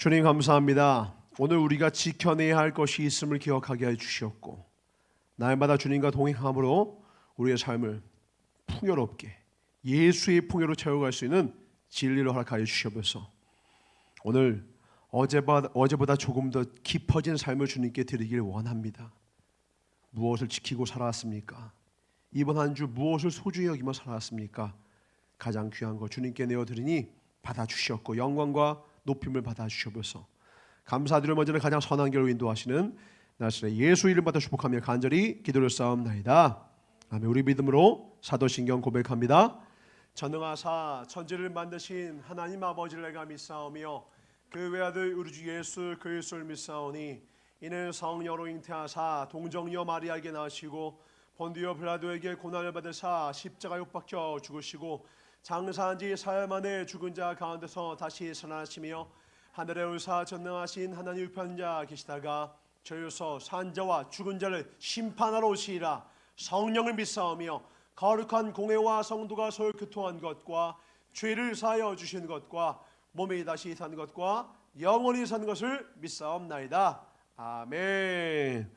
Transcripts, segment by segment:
주님 감사합니다. 오늘 우리가 지켜내야 할 것이 있음을 기억하게 해주시었고 날마다 주님과 동행함으로 우리의 삶을 풍요롭게 예수의 풍요로 채워갈 수 있는 진리를 허락하여 주시옵소서. 오늘 어제보다 조금 더 깊어진 삶을 주님께 드리길 원합니다. 무엇을 지키고 살아왔습니까? 이번 한 주 무엇을 소중히 여기며 살아왔습니까? 가장 귀한 거 주님께 내어드리니 받아주시었고 영광과 높임을 받아주시옵소서. 감사드리며 먼저는 가장 선한 길로 인도하시는 나사렛 예수 이름 받아 축복하며 간절히 기도를 쌓옵나이다. 아멘. 우리 믿음으로 사도신경 고백합니다. 전능하사 천지를 만드신 하나님 아버지를 내가 믿사오며 그 외아들 우리 주 예수 그리스도를 믿사오니 이는 성령으로 잉태하사 동정녀 마리아에게 나시고 본디오 빌라도에게 고난을 받으사 십자가에 못 박혀 죽으시고 장사한 지 사흘 만에 죽은 자 가운데서 다시 살아나시며 하늘에 올사 전능하신 하나님 우편자 계시다가 저희로서 산자와 죽은 자를 심판하러 오시리라. 성령을 믿사오며 거룩한 공회와 성도가 서로 교통한 것과 죄를 사하여 주신 것과 몸이 다시 산 것과 영원히 산 것을 믿사옵나이다. 아멘.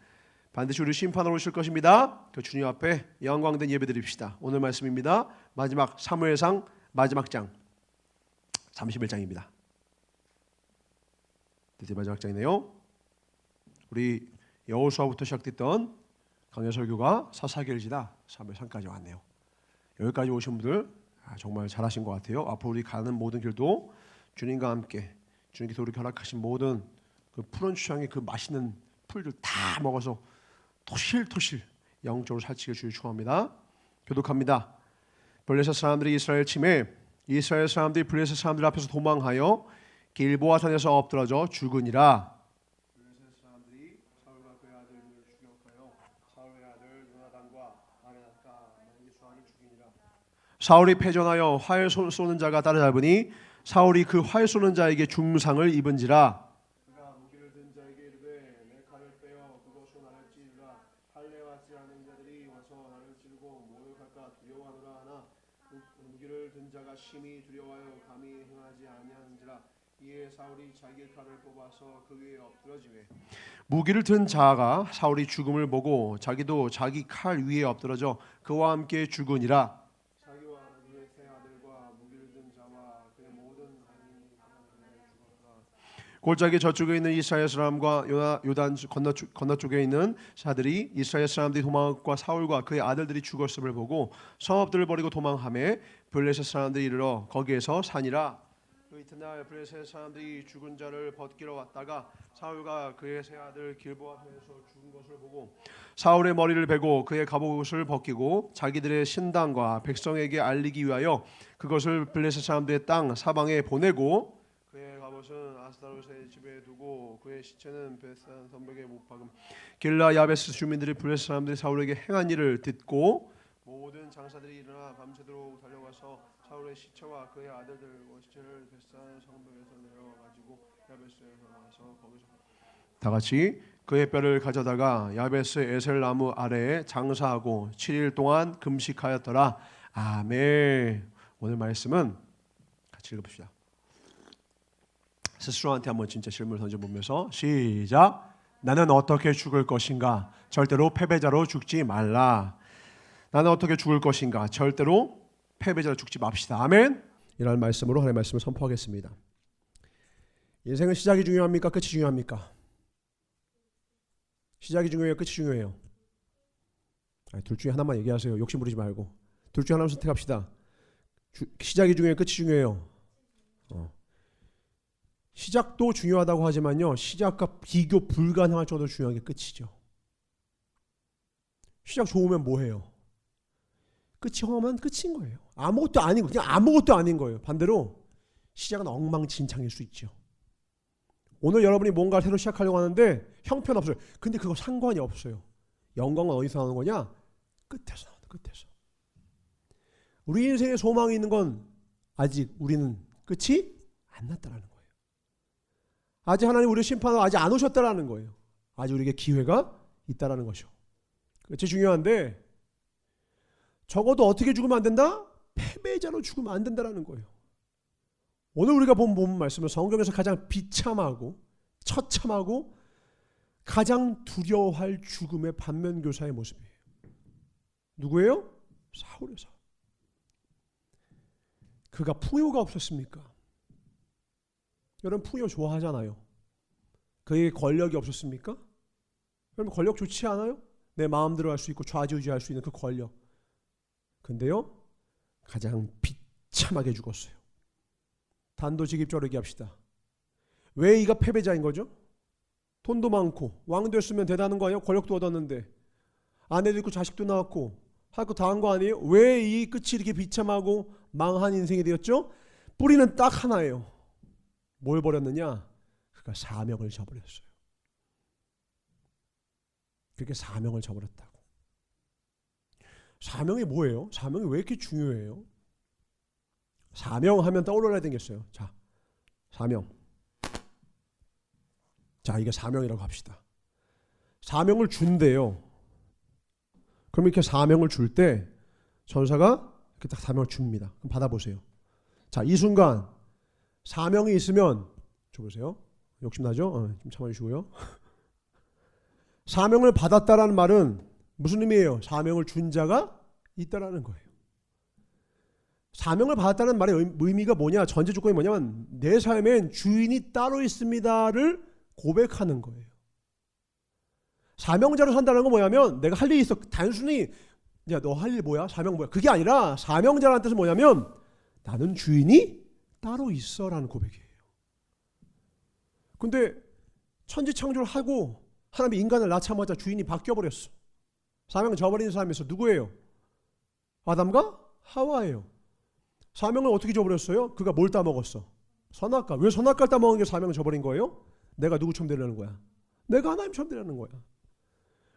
반드시 우리 심판하러 오실 것입니다. 그 주님 앞에 영광된 예배 드립시다. 오늘 말씀입니다. 마지막 사무엘상 마지막 장 31장입니다. 드디어 마지막 장이네요. 우리 여호수아부터 시작됐던 강해 설교가 사사기를 지나 사무엘상까지 왔네요. 여기까지 오신 분들 정말 잘하신 것 같아요. 앞으로 우리 가는 모든 길도 주님과 함께 주님께서 우리 허락하신 모든 그 푸른 추양의 그 맛있는 풀들 다 먹어서 토실토실 영적으로 살찌게 주를 축원합니다. 교독합니다. 블레셋 사람들이 이스라엘 침해 이스라엘 사람들이 블레셋 사람들 앞에서 도망하여 길보아 산에서 엎드러져 죽으니라. 블레셋 사람들이 사울과 그의 아들을 죽였고요. 사울의 아들 요나단과 아베나답과 말기수아를 죽이니라. 사울이 패전하여 활 쏘는 자가 따라잡으니 사울이 그 활 쏘는 자에게 중상을 입은지라. 그가 무기를 든 자에게 이르되 내 칼을 빼어 그것으로 나를 찌르라. 할례 받지 않은 자들이 와서 나를 찌르고 모욕할까 두려워하노라 하나 무기를 든 자가 심히 두려워하여 감히 행하지 아니하는지라. 이에 사울이 자기 칼을 뽑아서 그 위에 엎드러지매 무기를 든 자가 사울이 죽음을 보고 자기도 자기 칼 위에 엎드러져 그와 함께 죽으니라. 자기와 그의 세 아들과 무기를 든 자와 그의 모든 아들이 죽었더라. 골짜기 저쪽에 있는 이스라엘 사람과 요단 건너쪽에 있는 자들이 이스라엘 사람들이 도망과 사울과 그의 아들들이 죽었음을 보고 성읍들을 버리고 도망하며 블레셋 사람들이 이르러 거기에서 사니라. 그 이튿날 블레셋 사람들이 죽은 자를 벗기러 왔다가 사울과 그의 세 아들 길보아에서 죽은 것을 보고 사울의 머리를 베고 그의 갑옷을 벗기고 자기들의 신당과 백성에게 알리기 위하여 그것을 블레셋 사람들의 땅 사방에 보내고 그의 갑옷은 아스타롯의 집에 두고 그의 시체는 베산 선벽에 못 박음. 길라 야베스 주민들이 블레셋 사람들이 사울에게 행한 일을 듣고 모든 장사들이 일어나 밤새도록 달려가서 사울의 시체와 그의 아들들과 시체를 베산 성벽에서 내려가지고 야베스에 나와서 거기서 다 같이 그의 뼈를 가져다가 야베스 에셀 나무 아래에 장사하고 7일 동안 금식하였더라. 아멘. 오늘 말씀은 같이 읽어봅시다. 스스로한테 한번 진짜 질문을 던져보면서 시작. 나는 어떻게 죽을 것인가? 절대로 패배자로 죽지 말라. 나는 어떻게 죽을 것인가? 절대로 패배자로 죽지 맙시다. 아멘. 이런 말씀으로 하나님의 말씀을 선포하겠습니다. 인생은 시작이 중요합니까? 끝이 중요합니까? 시작이 중요해요? 끝이 중요해요? 둘 중에 하나만 얘기하세요. 욕심 부리지 말고. 둘 중에 하나만 선택합시다. 시작이 중요해요? 끝이 중요해요? 시작도 중요하다고 하지만요, 시작과 비교 불가능할 정도로 중요한 게 끝이죠. 시작 좋으면 뭐해요? 끝이 험하면 끝인 거예요. 아무것도 아닌 거, 그냥 아무것도 아닌 거예요. 반대로 시작은 엉망진창일 수 있죠. 오늘 여러분이 뭔가 새로 시작하려고 하는데 형편없어요. 근데 그거 상관이 없어요. 영광은 어디서 나오는 거냐? 끝에서 나오는 거예요. 끝에서. 우리 인생에 소망이 있는 건 아직 우리는 끝이 안 났다라는 거예요. 아직 하나님 우리를 심판하러 아직 안 오셨다라는 거예요. 아직 우리에게 기회가 있다라는 것이죠. 끝이 중요한데 적어도 어떻게 죽으면 안 된다? 패배자로 죽으면 안 된다라는 거예요. 오늘 우리가 본 말씀은 성경에서 가장 비참하고 처참하고 가장 두려워할 죽음의 반면교사의 모습이에요. 누구예요? 사울이에요. 사울. 그가 풍요가 없었습니까? 여러분 풍요 좋아하잖아요. 그에게 권력이 없었습니까? 여러분 권력 좋지 않아요? 내 마음대로 할 수 있고 좌지우지할 수 있는 그 권력. 근데요 가장 비참하게 죽었어요. 단도직입적으로 얘기합시다. 왜 이가 패배자인 거죠? 돈도 많고 왕 됐으면 대단한 거 아니에요? 권력도 얻었는데 아내도 있고 자식도 낳았고 할 거 다 한 거 아니에요? 왜 이 끝이 이렇게 비참하고 망한 인생이 되었죠? 뿌리는 딱 하나예요. 뭘 버렸느냐? 그가 사명을 저버렸어요. 그렇게 사명을 저버렸다고. 사명이 뭐예요? 사명이 왜 이렇게 중요해요? 사명하면 떠올라야 되겠어요. 자, 사명. 자, 이게 사명이라고 합시다. 사명을 준대요. 그럼 이렇게 사명을 줄 때 전사가 이렇게 딱 사명을 줍니다. 그럼 받아보세요. 자, 이 순간 사명이 있으면 줘보세요. 욕심나죠? 좀 참아주시고요. 사명을 받았다라는 말은 무슨 의미예요? 사명을 준 자가 있다라는 거예요. 사명을 받았다는 말의 의미가 뭐냐? 전제 조건이 뭐냐면 내 삶엔 주인이 따로 있습니다를 고백하는 거예요. 사명자로 산다는 건 뭐냐면 내가 할 일이 있어. 단순히 야, 너 할 일 뭐야? 사명 뭐야? 그게 아니라 사명자라는 뜻은 뭐냐면 나는 주인이 따로 있어라는 고백이에요. 근데 천지창조를 하고 하나님이 인간을 낳자마자 주인이 바뀌어버렸어. 사명을 저버린 사람이 있어. 누구예요? 아담과 하와예요. 사명을 어떻게 저버렸어요? 그가 뭘 따먹었어? 선악과. 왜 선악과를 따먹은 게 사명을 저버린 거예요? 내가 누구처럼 되려는 거야? 내가 하나님처럼 되려는 거야.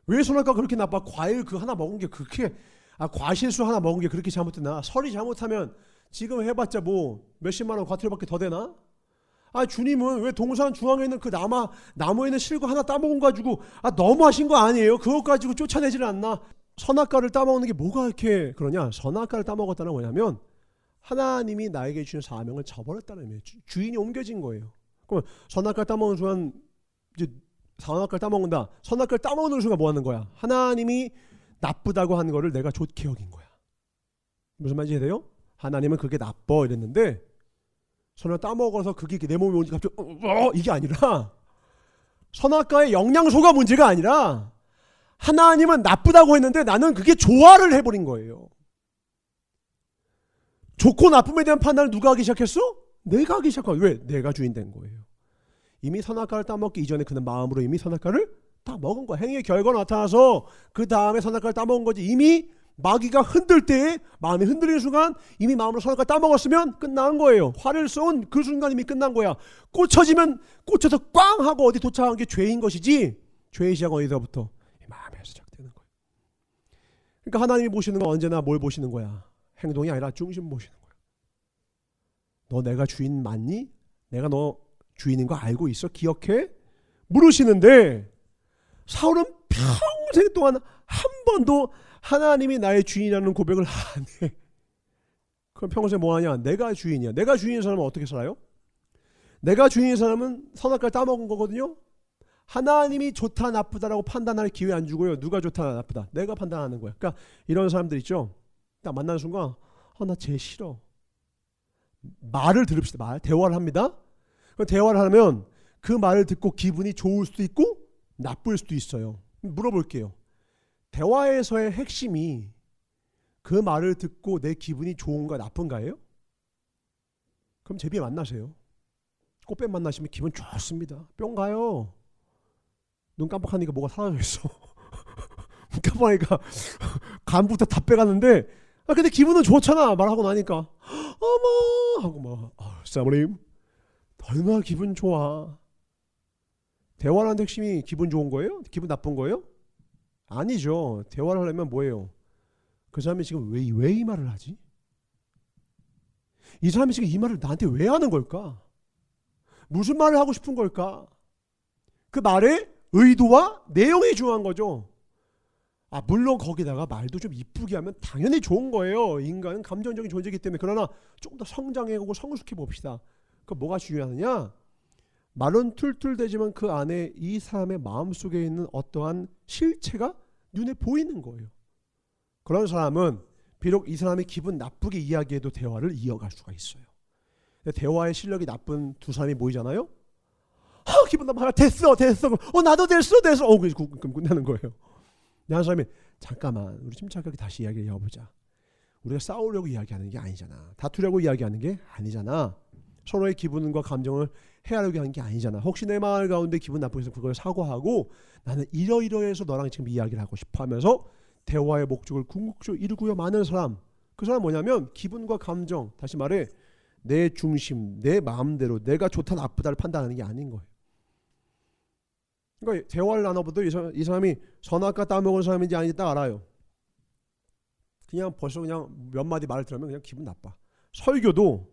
왜 선악과 그렇게 나빠? 과일 그 하나 먹은 게 그렇게 과실수 하나 먹은 게 그렇게 잘못됐나? 설이 잘못하면 지금 해봤자 뭐 몇십만 원 과태료밖에 더 되나? 주님은 왜 동산 중앙에 있는 그 나무에 있는 실과 하나 따먹은 가지고 너무하신 거 아니에요? 그것 가지고 쫓아내지를 않나? 선악과를 따먹는 게 뭐가 이렇게 그러냐? 선악과를 따먹었다는 뭐냐면 하나님이 나에게 주신 사명을 저버렸다는 의미예요. 주인이 옮겨진 거예요. 그럼 선악과를 따먹는 순간 이제 선악과를 따먹는다. 선악과를 따먹는 순간 뭐 하는 거야? 하나님이 나쁘다고 하는 거를 내가 좋게 여긴 거야. 무슨 말인지 이해돼요? 하나님은 그게 나빠 이랬는데 선을 따먹어서 그게 내 몸에 오니까 갑자기 이게 아니라 선악과의 영양소가 문제가 아니라 하나님은 나쁘다고 했는데 나는 그게 좋아를 해버린 거예요. 좋고 나쁨에 대한 판단을 누가 하기 시작했어? 내가 하기 시작한 거예요. 왜? 내가 주인 된 거예요. 이미 선악과를 따먹기 이전에 그는 마음으로 이미 선악과를 따먹은 거야. 행위의 결과가 나타나서 그 다음에 선악과를 따먹은 거지. 이미 마귀가 흔들 때에 마음이 흔들리는 순간 이미 마음으로 선악과를 따먹었으면 끝난 거예요. 화를 쏜 그 순간 이미 끝난 거야. 꽂혀지면 꽂혀서 꽝 하고 어디 도착한 게 죄인 것이지. 죄의 시작은 어디서부터? 마음에서 시작되는 거예요. 그러니까 하나님이 보시는 건 언제나 뭘 보시는 거야? 행동이 아니라 중심 보시는 거야. 너 내가 주인 맞니? 내가 너 주인인 거 알고 있어? 기억해? 물으시는데 사울은 평생 동안 한 번도 하나님이 나의 주인이라는 고백을 안 해. 그럼 평소에 뭐 하냐? 내가 주인이야. 내가 주인인 사람은 어떻게 살아요? 내가 주인인 사람은 선악과를 따먹은 거거든요. 하나님이 좋다 나쁘다라고 판단할 기회 안 주고요. 누가 좋다 나쁘다 내가 판단하는 거야. 그러니까 이런 사람들 있죠. 딱 만나는 순간 나 쟤 싫어. 말을 들읍시다. 대화를 합니다. 그럼 대화를 하면 그 말을 듣고 기분이 좋을 수도 있고 나쁠 수도 있어요. 물어볼게요. 대화에서의 핵심이 그 말을 듣고 내 기분이 좋은가 나쁜가예요? 그럼 제비 만나세요. 꽃뱀 만나시면 기분 좋습니다. 뿅 가요. 눈 깜빡하니까 뭐가 사라져 있어. 눈 깜빡하니까 간부터 다 빼갔는데 근데 기분은 좋잖아. 말하고 나니까 어머 하고 막 사모님 얼마나 기분 좋아. 대화라는 핵심이 기분 좋은 거예요? 기분 나쁜 거예요? 아니죠. 대화를 하려면 뭐예요? 그 사람이 지금 왜 이 말을 하지? 이 사람이 지금 이 말을 나한테 왜 하는 걸까? 무슨 말을 하고 싶은 걸까? 그 말의 의도와 내용이 중요한 거죠. 물론 거기다가 말도 좀 이쁘게 하면 당연히 좋은 거예요. 인간은 감정적인 존재이기 때문에. 그러나 조금 더 성장해보고 성숙해 봅시다. 그 뭐가 중요하느냐? 말은 툴툴대지만 그 안에 이 사람의 마음속에 있는 어떠한 실체가 눈에 보이는 거예요. 그런 사람은 비록 이 사람이 기분 나쁘게 이야기해도 대화를 이어갈 수가 있어요. 대화의 실력이 나쁜 두 사람이 모이잖아요. 기분 나빠. 됐어. 나도 됐어. 그럼 끝나는 거예요. 한 사람이 잠깐만 우리 침착하게 다시 이야기를 해보자. 우리가 싸우려고 이야기하는 게 아니잖아. 다투려고 이야기하는 게 아니잖아. 서로의 기분과 감정을 헤아리려고 하는 게 아니잖아. 혹시 내 마음 가운데 기분 나쁘게 그걸 사과하고 나는 이러이러해서 너랑 지금 이야기를 하고 싶어 하면서 대화의 목적을 궁극적으로 이루고야 마는 사람. 그 사람 뭐냐면 기분과 감정, 다시 말해 내 중심, 내 마음대로 내가 좋다 나쁘다를 판단하는 게 아닌 거예요. 그러니까 대화를 나눠보도 이 사람이 선악과 따먹은 사람인지 아닌지 딱 알아요. 그냥 벌써 그냥 몇 마디 말을 들으면 그냥 기분 나빠. 설교도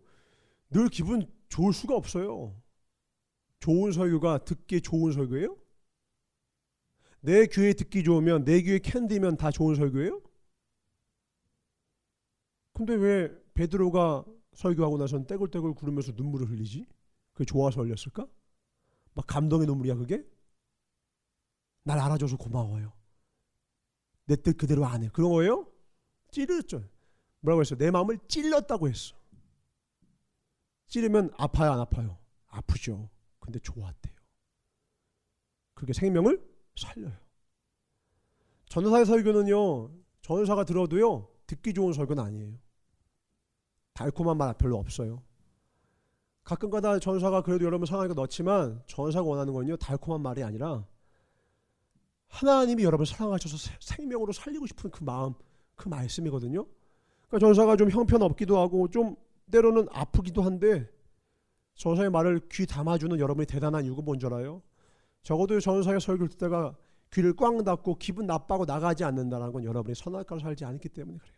늘 기분 좋을 수가 없어요. 좋은 설교가 듣기 좋은 설교예요? 내 귀에 듣기 좋으면 내 귀에 캔디면 다 좋은 설교예요? 근데 왜 베드로가 설교하고 나선 떼굴떼굴 구르면서 눈물을 흘리지? 그게 좋아서 흘렸을까? 막 감동의 눈물이야 그게? 날 알아줘서 고마워요. 내 뜻 그대로 안 해. 그런 거예요? 찌르죠. 뭐라고 했어? 내 마음을 찔렀다고 했어. 찌르면 아파요 안 아파요? 아프죠. 근데 좋았대요. 그게 생명을 살려요. 전도사의 설교는요. 전도사가 들어도요. 듣기 좋은 설교는 아니에요. 달콤한 말 별로 없어요. 가끔가다 전도사가 그래도 여러분 상하니까 넣지만 전도사가 원하는 건요. 달콤한 말이 아니라 하나님이 여러분을 사랑하셔서 생명으로 살리고 싶은 그 마음, 그 말씀이거든요. 그러니까 전도사가 좀 형편없기도 하고 좀 때로는 아프기도 한데 전도사의 말을 귀 담아주는 여러분이 대단한 이유가 뭔 줄 알아요? 적어도 전도사의 설교를 듣다가 귀를 꽝 닫고 기분 나빠하고 나가지 않는다는 건 여러분이 선악과로 살지 않기 때문에 그래요.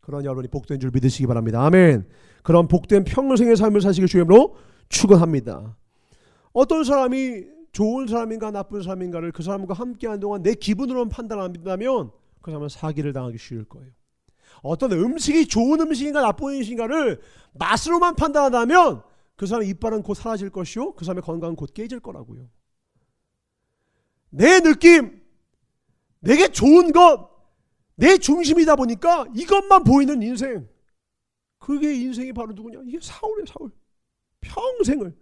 그런 여러분이 복된 줄 믿으시기 바랍니다. 아멘. 그런 복된 평생의 삶을 사시길 주님으로 축원합니다. 어떤 사람이 좋은 사람인가 나쁜 사람인가를 그 사람과 함께하는 동안 내 기분으로만 판단한다면 그 사람은 사기를 당하기 쉬울 거예요. 어떤 음식이 좋은 음식인가 나쁜 음식인가를 맛으로만 판단한다면 그 사람의 이빨은 곧 사라질 것이요 그 사람의 건강은 곧 깨질 거라고요. 내 느낌, 내게 좋은 것, 내 중심이다 보니까 이것만 보이는 인생. 그게 인생이 바로 누구냐? 이게 사울이에요. 사울. 평생을.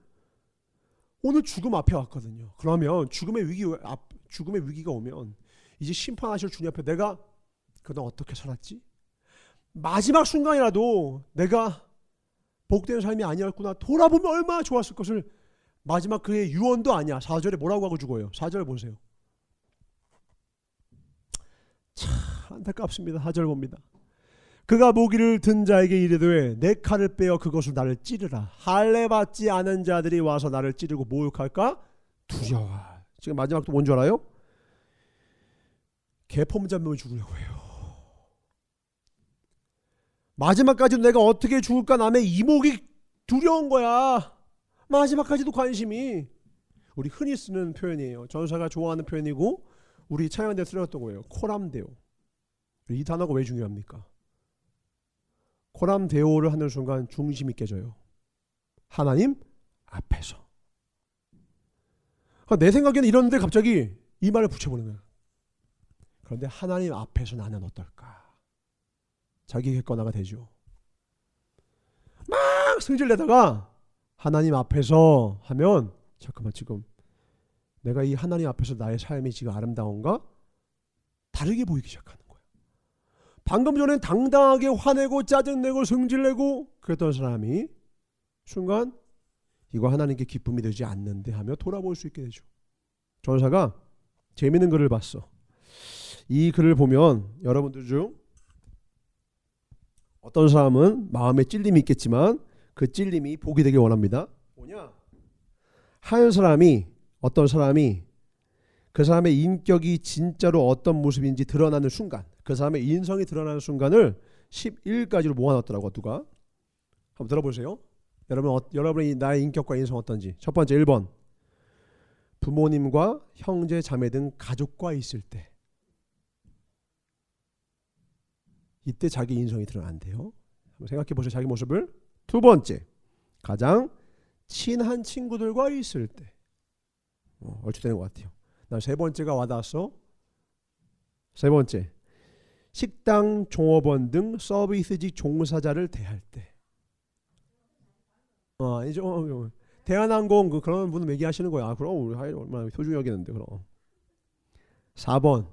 오늘 죽음 앞에 왔거든요. 그러면 죽음의 위기가 오면 이제 심판하실 주님 앞에 내가 그동안 어떻게 살았지? 마지막 순간이라도 내가 복된 삶이 아니었구나 돌아보면 얼마나 좋았을 것을. 마지막 그의 유언도 아니야. 4절에 뭐라고 하고 죽어요? 4절 보세요. 참 안타깝습니다. 4절 봅니다. 그가 모기를 든 자에게 이르되 내 칼을 빼어 그것을 나를 찌르라. 할례 받지 않은 자들이 와서 나를 찌르고 모욕할까 두려워. 지금 마지막 또 뭔 줄 알아요? 개폼 잡으면 죽으려고 해요. 마지막까지도 내가 어떻게 죽을까 남의 이목이 두려운 거야. 마지막까지도 관심이. 우리 흔히 쓰는 표현이에요. 전사가 좋아하는 표현이고 우리 찬양대 쓰였던 거예요. 코람데오. 이 단어가 왜 중요합니까? 코람데오를 하는 순간 중심이 깨져요. 하나님 앞에서. 내 생각에는 이런데 갑자기 이 말을 붙여보는 거예요. 그런데 하나님 앞에서 나는 어떨까? 자기 객관화가 되죠. 막 승질내다가 하나님 앞에서 하면 잠깐만 지금 내가 이 하나님 앞에서 나의 삶이 지금 아름다운가? 다르게 보이기 시작하는 거예요. 방금 전엔 당당하게 화내고 짜증내고 승질내고 그랬던 사람이 순간 이거 하나님께 기쁨이 되지 않는데 하며 돌아볼 수 있게 되죠. 전사가 재미있는 글을 봤어. 이 글을 보면 여러분들 중 어떤 사람은 마음에 찔림이 있겠지만 그 찔림이 복이 되길 원합니다. 뭐냐? 어떤 사람이 그 사람의 인격이 진짜로 어떤 모습인지 드러나는 순간, 그 사람의 인성이 드러나는 순간을 11가지로 모아놨더라고. 누가? 한번 들어보세요. 여러분이 나의 인격과 인성 어떤지. 첫 번째 1번 부모님과 형제 자매 등 가족과 있을 때 이때 자기 인성이 드러난대요. 한번 생각해 보세요. 자기 모습을. 두 번째 가장 친한 친구들과 있을 때 얼추 되는 것 같아요. 난 세 번째가 와닿았어. 세 번째, 식당, 종업원 등 서비스직 종사자를 대할 때. 이제 대한항공 그런 분 얘기하시는 거야. 그럼 우리 얼마나 소중히 여기는데 그럼. 4번,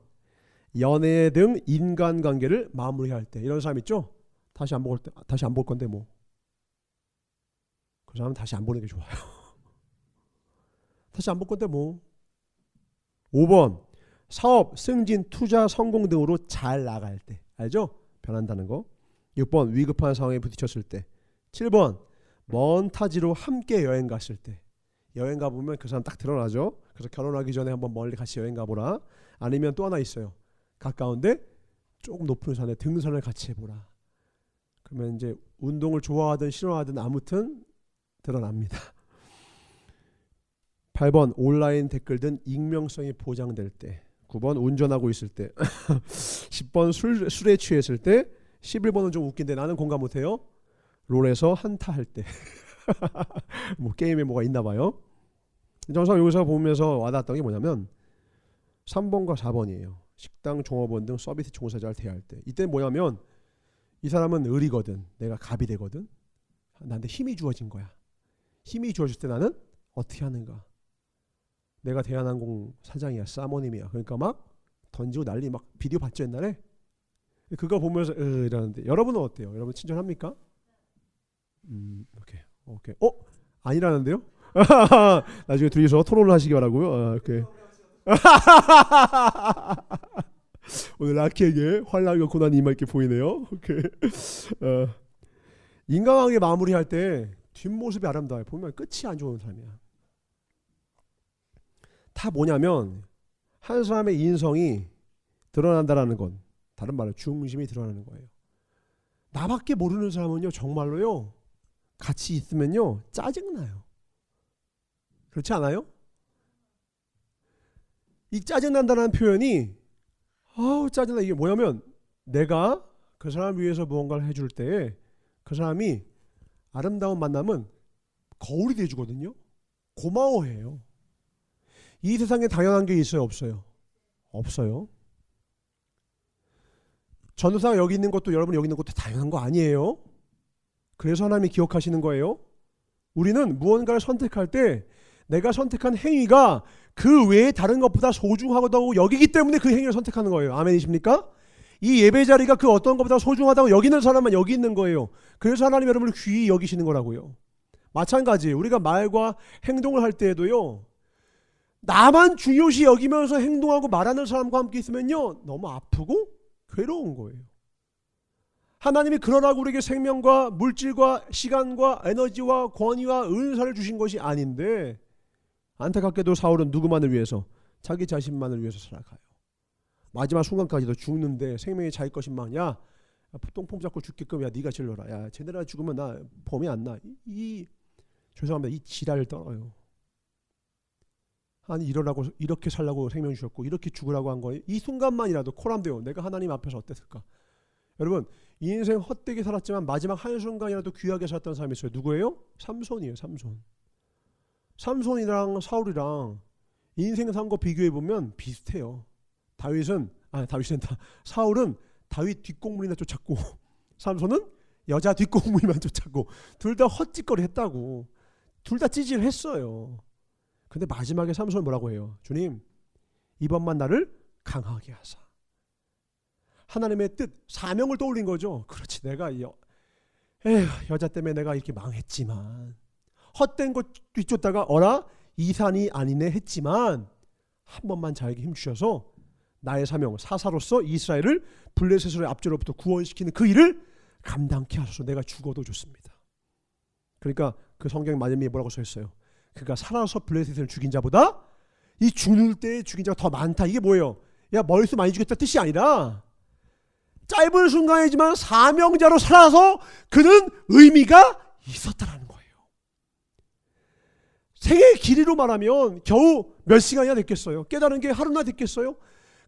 연애 등 인간관계를 마무리할 때. 이런 사람 있죠? 다시 안 볼 건데 뭐. 그 사람은 다시 안 보는 게 좋아요. 다시 안 볼 건데 뭐. 5번, 사업, 승진, 투자, 성공 등으로 잘 나갈 때. 알죠? 변한다는 거. 6번, 위급한 상황에 부딪혔을 때. 7번, 먼 타지로 함께 여행 갔을 때. 여행 가보면 그 사람 딱 드러나죠. 그래서 결혼하기 전에 한번 멀리 같이 여행 가보라. 아니면 또 하나 있어요. 가까운데 조금 높은 산에 등산을 같이 해보라. 그러면 이제 운동을 좋아하든 싫어하든 아무튼 드러납니다. 8번, 온라인 댓글 등 익명성이 보장될 때. 9번, 운전하고 있을 때. 10번, 술에 취했을 때. 11번은 좀 웃긴데 나는 공감 못해요. 롤에서 한타할 때. 뭐 게임에 뭐가 있나 봐요. 정상 여기서 보면서 와닿았던 게 뭐냐면 3번과 4번이에요. 식당, 종업원 등 서비스 종사자를 대할 때. 이때는 뭐냐면 이 사람은 을이거든. 내가 갑이 되거든. 나한테 힘이 주어진 거야. 힘이 주어질 때 나는 어떻게 하는가. 내가 대한항공 사장이야. 사모님이야. 그러니까 막 던지고 난리 막 비디오 봤죠 옛날에? 그거 보면서 이러는데 여러분은 어때요? 여러분 친절합니까? 오케이. 아니라는데요? 나중에 둘이서 토론을 하시기 바라고요. 오케이. 오늘 라키에게 환락과 고난이 임할 게 보이네요. 오케이. 인간관계 마무리할 때 뒷모습이 아름다워요. 보면 끝이 안 좋은 사람이야. 다 뭐냐면 한 사람의 인성이 드러난다라는 건 다른 말로 중심이 드러나는 거예요. 나밖에 모르는 사람은요 정말로요 같이 있으면요 짜증나요. 그렇지 않아요? 이 짜증난다는 표현이 짜증나. 이게 뭐냐면 내가 그 사람 위해서 무언가를 해줄 때 그 사람이 아름다운 만남은 거울이 돼주거든요. 고마워해요. 이 세상에 당연한 게 있어요? 없어요? 없어요. 전도사가 여기 있는 것도 여러분 여기 있는 것도 당연한 거 아니에요. 그래서 하나님이 기억하시는 거예요. 우리는 무언가를 선택할 때 내가 선택한 행위가 그 외에 다른 것보다 소중하다고 여기기 때문에 그 행위를 선택하는 거예요. 아멘이십니까? 이 예배 자리가 그 어떤 것보다 소중하다고 여기는 사람만 여기 있는 거예요. 그래서 하나님 여러분을 귀히 여기시는 거라고요. 마찬가지 우리가 말과 행동을 할 때에도요. 나만 중요시 여기면서 행동하고 말하는 사람과 함께 있으면요. 너무 아프고 괴로운 거예요. 하나님이 그러라고 우리에게 생명과 물질과 시간과 에너지와 권위와 은사를 주신 것이 아닌데 안타깝게도 사울은 누구만을 위해서? 자기 자신만을 위해서 살아가요. 마지막 순간까지도 죽는데 생명이 자기 것인만 야 똥폼 잡고 죽게끔 야 네가 질러라. 야 쟤네라 죽으면 나 범이 안 나. 죄송합니다. 이 지랄을 떨어요. 아니 이러라고 이렇게 살라고 생명 주셨고 이렇게 죽으라고 한 거예요. 이 순간만이라도 코람돼요. 내가 하나님 앞에서 어땠을까? 여러분 이 인생 헛되게 살았지만 마지막 한순간이라도 귀하게 살았던 사람이 있어요. 누구예요? 삼손이에요. 삼손이랑 사울이랑 인생 산 거 비교해보면 비슷해요. 사울은 다윗 뒷공문이나 쫓았고 삼손은 여자 뒷공문이만 쫓았고 둘 다 헛짓거리 했다고. 둘 다 찌질했어요. 근데 마지막에 삼손은 뭐라고 해요? 주님 이번만 나를 강하게 하사. 하나님의 뜻, 사명을 떠올린 거죠. 그렇지 내가 여자 때문에 내가 이렇게 망했지만 헛된 것 뒤쫓다가 어라? 이 산이 아니네 했지만 한 번만 자에게 힘주셔서 나의 사명 사사로서 이스라엘을 블레셋의 압제로부터 구원시키는 그 일을 감당케 하소서. 내가 죽어도 좋습니다. 그러니까 그 성경 마지막에 뭐라고 써있어요? 그가 살아서 블레셋을 죽인 자보다 이 죽을 때 죽인 자가 더 많다. 이게 뭐예요? 야 머릿수 많이 죽였다 뜻이 아니라 짧은 순간이지만 사명자로 살아서 그는 의미가 있었다라는 거예요. 생의 길이로 말하면 겨우 몇 시간이나 됐겠어요? 깨달은 게 하루나 됐겠어요?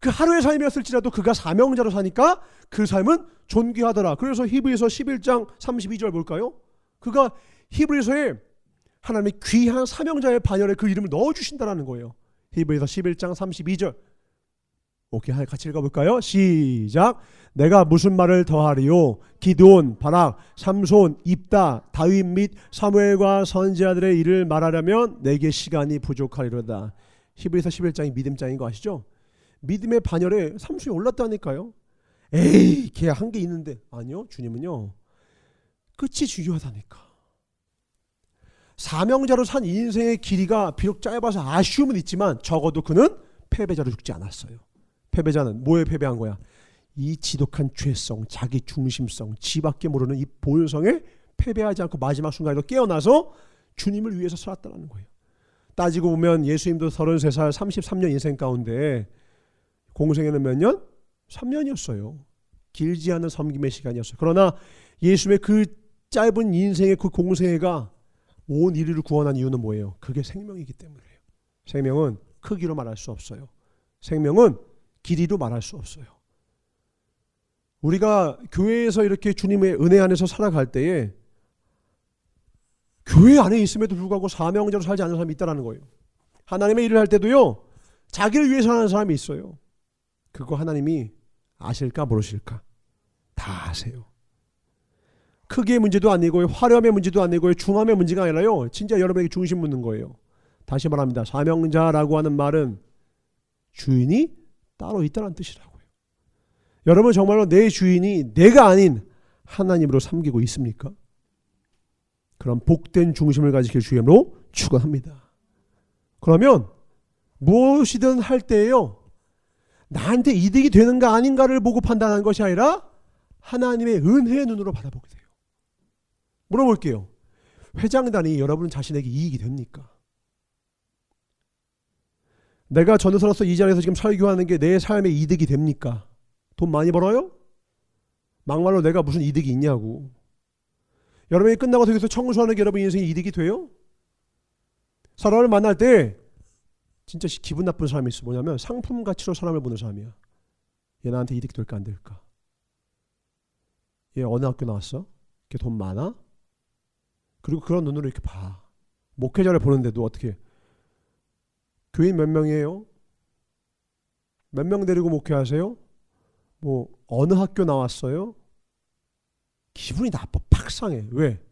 그 하루의 삶이었을지라도 그가 사명자로 사니까 그 삶은 존귀하더라. 그래서 히브리서 11장 32절 볼까요? 그가 히브리서에 하나님의 귀한 사명자의 반열에 그 이름을 넣어주신다는 거예요. 히브리서 11장 32절. 오케이, 같이 읽어볼까요? 시작. 내가 무슨 말을 더하리요? 기드온, 바락, 삼손, 입다, 다윗 및 사무엘과 선지자들의 일을 말하려면 내게 시간이 부족하리로다. 히브리서 11장이 믿음장인 거 아시죠? 믿음의 반열에 삼손이 올랐다니까요. 에이, 걔 한 게 있는데. 아니요, 주님은요, 끝이 중요하다니까. 사명자로 산 인생의 길이가 비록 짧아서 아쉬움은 있지만 적어도 그는 패배자로 죽지 않았어요. 패배자는 뭐에 패배한 거야? 이 지독한 죄성, 자기 중심성, 지밖에 모르는 이 본성에 패배하지 않고 마지막 순간에도 깨어나서 주님을 위해서 살았다는 거예요. 따지고 보면 예수님도 33살 33년 인생 가운데 공생애는 몇 년? 3년이었어요. 길지 않은 섬김의 시간이었어요. 그러나 예수님의 그 짧은 인생의 그 공생애가 온 인류를 구원한 이유는 뭐예요? 그게 생명이기 때문이에요. 생명은 크기로 말할 수 없어요. 생명은 길이로 말할 수 없어요. 우리가 교회에서 이렇게 주님의 은혜 안에서 살아갈 때에 교회 안에 있음에도 불구하고 사명자로 살지 않는 사람이 있다는 거예요. 하나님의 일을 할 때도요, 자기를 위해서 하는 사람이 있어요. 그거 하나님이 아실까 모르실까? 다 아세요. 크기의 문제도 아니고요, 화려함의 문제도 아니고요, 중함의 문제가 아니라요, 진짜 여러분에게 중심 묻는 거예요. 다시 말합니다. 사명자라고 하는 말은 주인이 따로 있다는 뜻이라고요. 여러분 정말로 내 주인이 내가 아닌 하나님으로 섬기고 있습니까? 그런 복된 중심을 가지길 주님으로 축원합니다. 그러면 무엇이든 할 때에요, 나한테 이득이 되는가 아닌가를 보고 판단하는 것이 아니라 하나님의 은혜의 눈으로 바라보게 돼요. 물어볼게요. 회장단이 여러분 자신에게 이익이 됩니까? 내가 전도사로서 이 자리에서 지금 설교하는 게 내 삶에 이득이 됩니까? 돈 많이 벌어요? 막말로 내가 무슨 이득이 있냐고. 여러분이 끝나고 여기서 청소하는 게 여러분 인생에 이득이 돼요? 사람을 만날 때 진짜 기분 나쁜 사람이 있어. 뭐냐면 상품 가치로 사람을 보는 사람이야. 얘 나한테 이득 될까 안 될까? 얘 어느 학교 나왔어? 걔 돈 많아? 그리고 그런 눈으로 이렇게 봐. 목회자를 보는데도 어떻게, 교인 몇 명이에요? 몇 명 데리고 목회하세요? 뭐 어느 학교 나왔어요? 기분이 나빠. 팍 상해. 왜?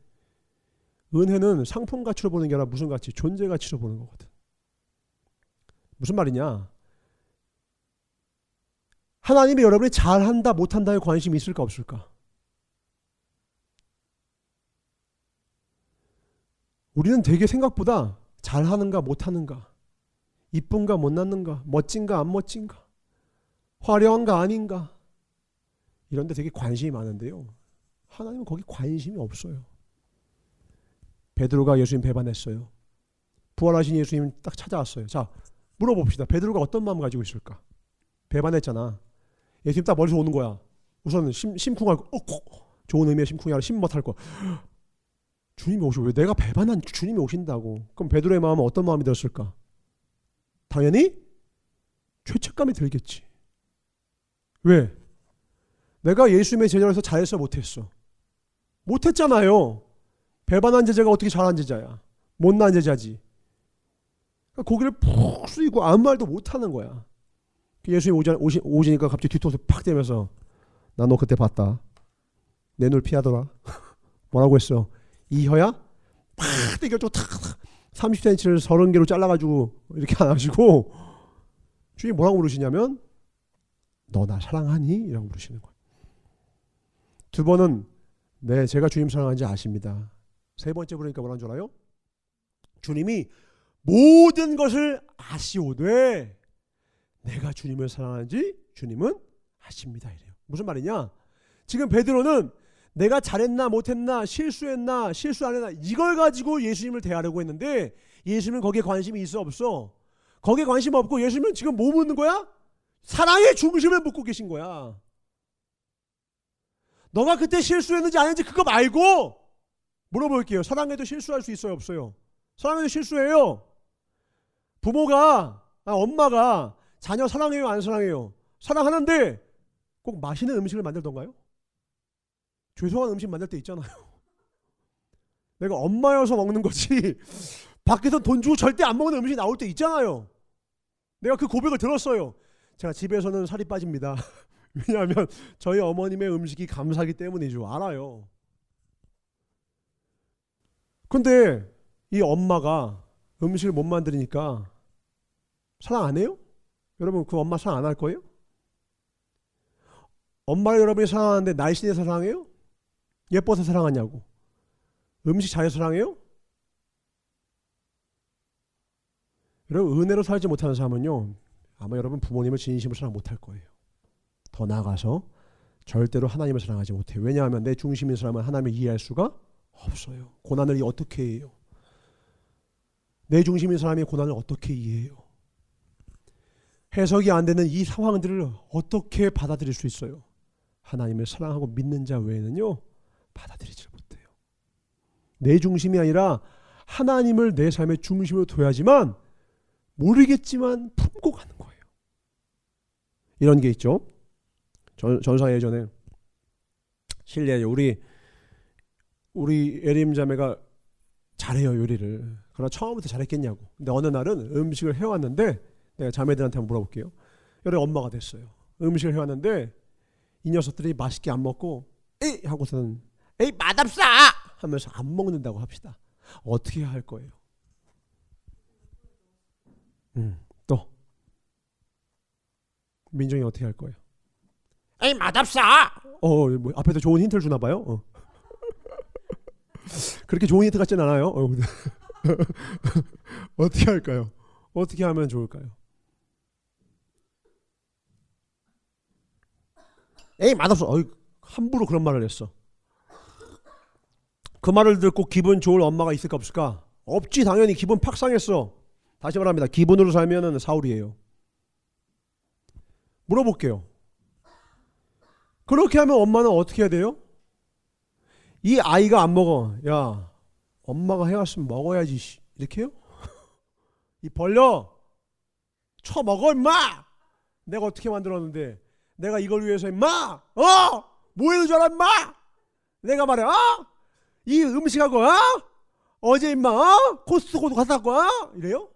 은혜는 상품 가치로 보는 게 아니라 무슨 가치? 존재 가치로 보는 거거든. 무슨 말이냐? 하나님이 여러분이 잘한다 못한다에 관심이 있을까 없을까? 우리는 되게 생각보다 잘하는가 못하는가, 이쁜가 못났는가, 멋진가 안 멋진가, 화려한가 아닌가, 이런 데 되게 관심이 많은데요, 하나님은 거기 관심이 없어요. 베드로가 예수님 배반했어요. 부활하신 예수님 딱 찾아왔어요. 자, 물어봅시다. 베드로가 어떤 마음 가지고 있을까? 배반했잖아. 예수님 딱 멀리서 오는 거야. 우선 심쿵할 거, 좋은 의미의 심쿵이 아니라 심못할 거. 주님이 오시고, 왜 내가 배반한 주님이 오신다고. 그럼 베드로의 마음은 어떤 마음이 들었을까? 당연히 죄책감이 들겠지. 왜? 내가 예수님의 제자로서 잘했어 못했어? 못했잖아요. 배반한 제자가 어떻게 잘한 제자야? 못난 제자지. 고개를 푹 숙이고 아무 말도 못하는 거야. 예수님 오시니까 갑자기 뒤통수 팍 대면서, 나 너 그때 봤다. 내 눈을 피하더라. 뭐라고 했어? 이 혀야? 팍 대결조 탁 30cm를 30개로 잘라가지고 이렇게 안 하시고, 주님이 뭐라고 부르시냐면, 너 나 사랑하니? 이라고 부르시는 거예요. 두 번은, 네, 제가 주님 사랑하는지 아십니다. 세 번째 부르니까 뭐라는 줄 알아요? 주님이 모든 것을 아시오되 내가 주님을 사랑하는지 주님은 아십니다. 이래요. 무슨 말이냐? 지금 베드로는 내가 잘했나 못했나, 실수했나 실수 안 했나, 이걸 가지고 예수님을 대하려고 했는데 예수님은 거기에 관심이 있어 없어? 거기에 관심 없고 예수님은 지금 뭐 묻는 거야? 사랑의 중심을 묻고 계신 거야. 너가 그때 실수했는지 안 했는지 그거 말고 물어볼게요. 사랑해도 실수할 수 있어요 없어요? 사랑해도 실수해요. 부모가, 엄마가 자녀 사랑해요 안 사랑해요? 사랑하는데 꼭 맛있는 음식을 만들던가요? 죄송한 음식 만들 때 있잖아요. 내가 엄마여서 먹는 거지 밖에서 돈 주고 절대 안 먹는 음식이 나올 때 있잖아요. 내가 그 고백을 들었어요. 제가 집에서는 살이 빠집니다. 왜냐하면 저희 어머님의 음식이 감사하기 때문이죠. 알아요. 근데 이 엄마가 음식을 못 만드니까 사랑 안 해요? 여러분 그 엄마 사랑 안 할 거예요? 엄마를 여러분이 사랑하는데 날씬해서 사랑해요? 예뻐서 사랑하냐고. 음식 잘해서 사랑해요? 여러분 은혜로 살지 못하는 사람은요 아마 여러분 부모님을 진심으로 사랑 못할 거예요. 더 나아가서 절대로 하나님을 사랑하지 못해요. 왜냐하면 내 중심인 사람은 하나님을 이해할 수가 없어요. 고난을 어떻게 이해해요? 내 중심인 사람이 고난을 어떻게 이해해요? 해석이 안 되는 이 상황들을 어떻게 받아들일 수 있어요? 하나님을 사랑하고 믿는 자 외에는요 받아들이지 못해요. 내 중심이 아니라 하나님을 내 삶의 중심으로 둬야지만 모르겠지만 품고 가는 거예요. 이런 게 있죠. 전사 예전에 실례예요. 우리 예림 자매가 잘해요 요리를. 그러나 처음부터 잘했겠냐고. 근데 어느 날은 음식을 해왔는데 내가 자매들한테 한번 물어볼게요. 여러 엄마가 됐어요. 음식을 해왔는데 이 녀석들이 맛있게 안 먹고 에이 하고서는 에이 맛없어 하면서 안 먹는다고 합시다. 어떻게 할 거예요? 또 민정이 어떻게 할 거예요? 에이 맛없어. 뭐 앞에서 좋은 힌트를 주나 봐요. 그렇게 좋은 힌트 같진 않아요. 어떻게 할까요? 어떻게 하면 좋을까요? 에이 맛없어. 함부로 그런 말을 했어. 그 말을 듣고 기분 좋을 엄마가 있을까 없을까? 없지. 당연히 기분 팍 상했어. 다시 말합니다. 기분으로 살면은 사울이에요. 물어볼게요. 그렇게 하면 엄마는 어떻게 해야 돼요? 이 아이가 안 먹어. 야, 엄마가 해왔으면 먹어야지. 이렇게 해요? 이 벌려. 쳐 먹어 임마. 내가 어떻게 만들었는데. 내가 이걸 위해서 임마. 뭐 해는 줄 알아 임마. 내가 말해. 이 음식하고 어제 임마 코스트코도 갔다 왔고 이래요?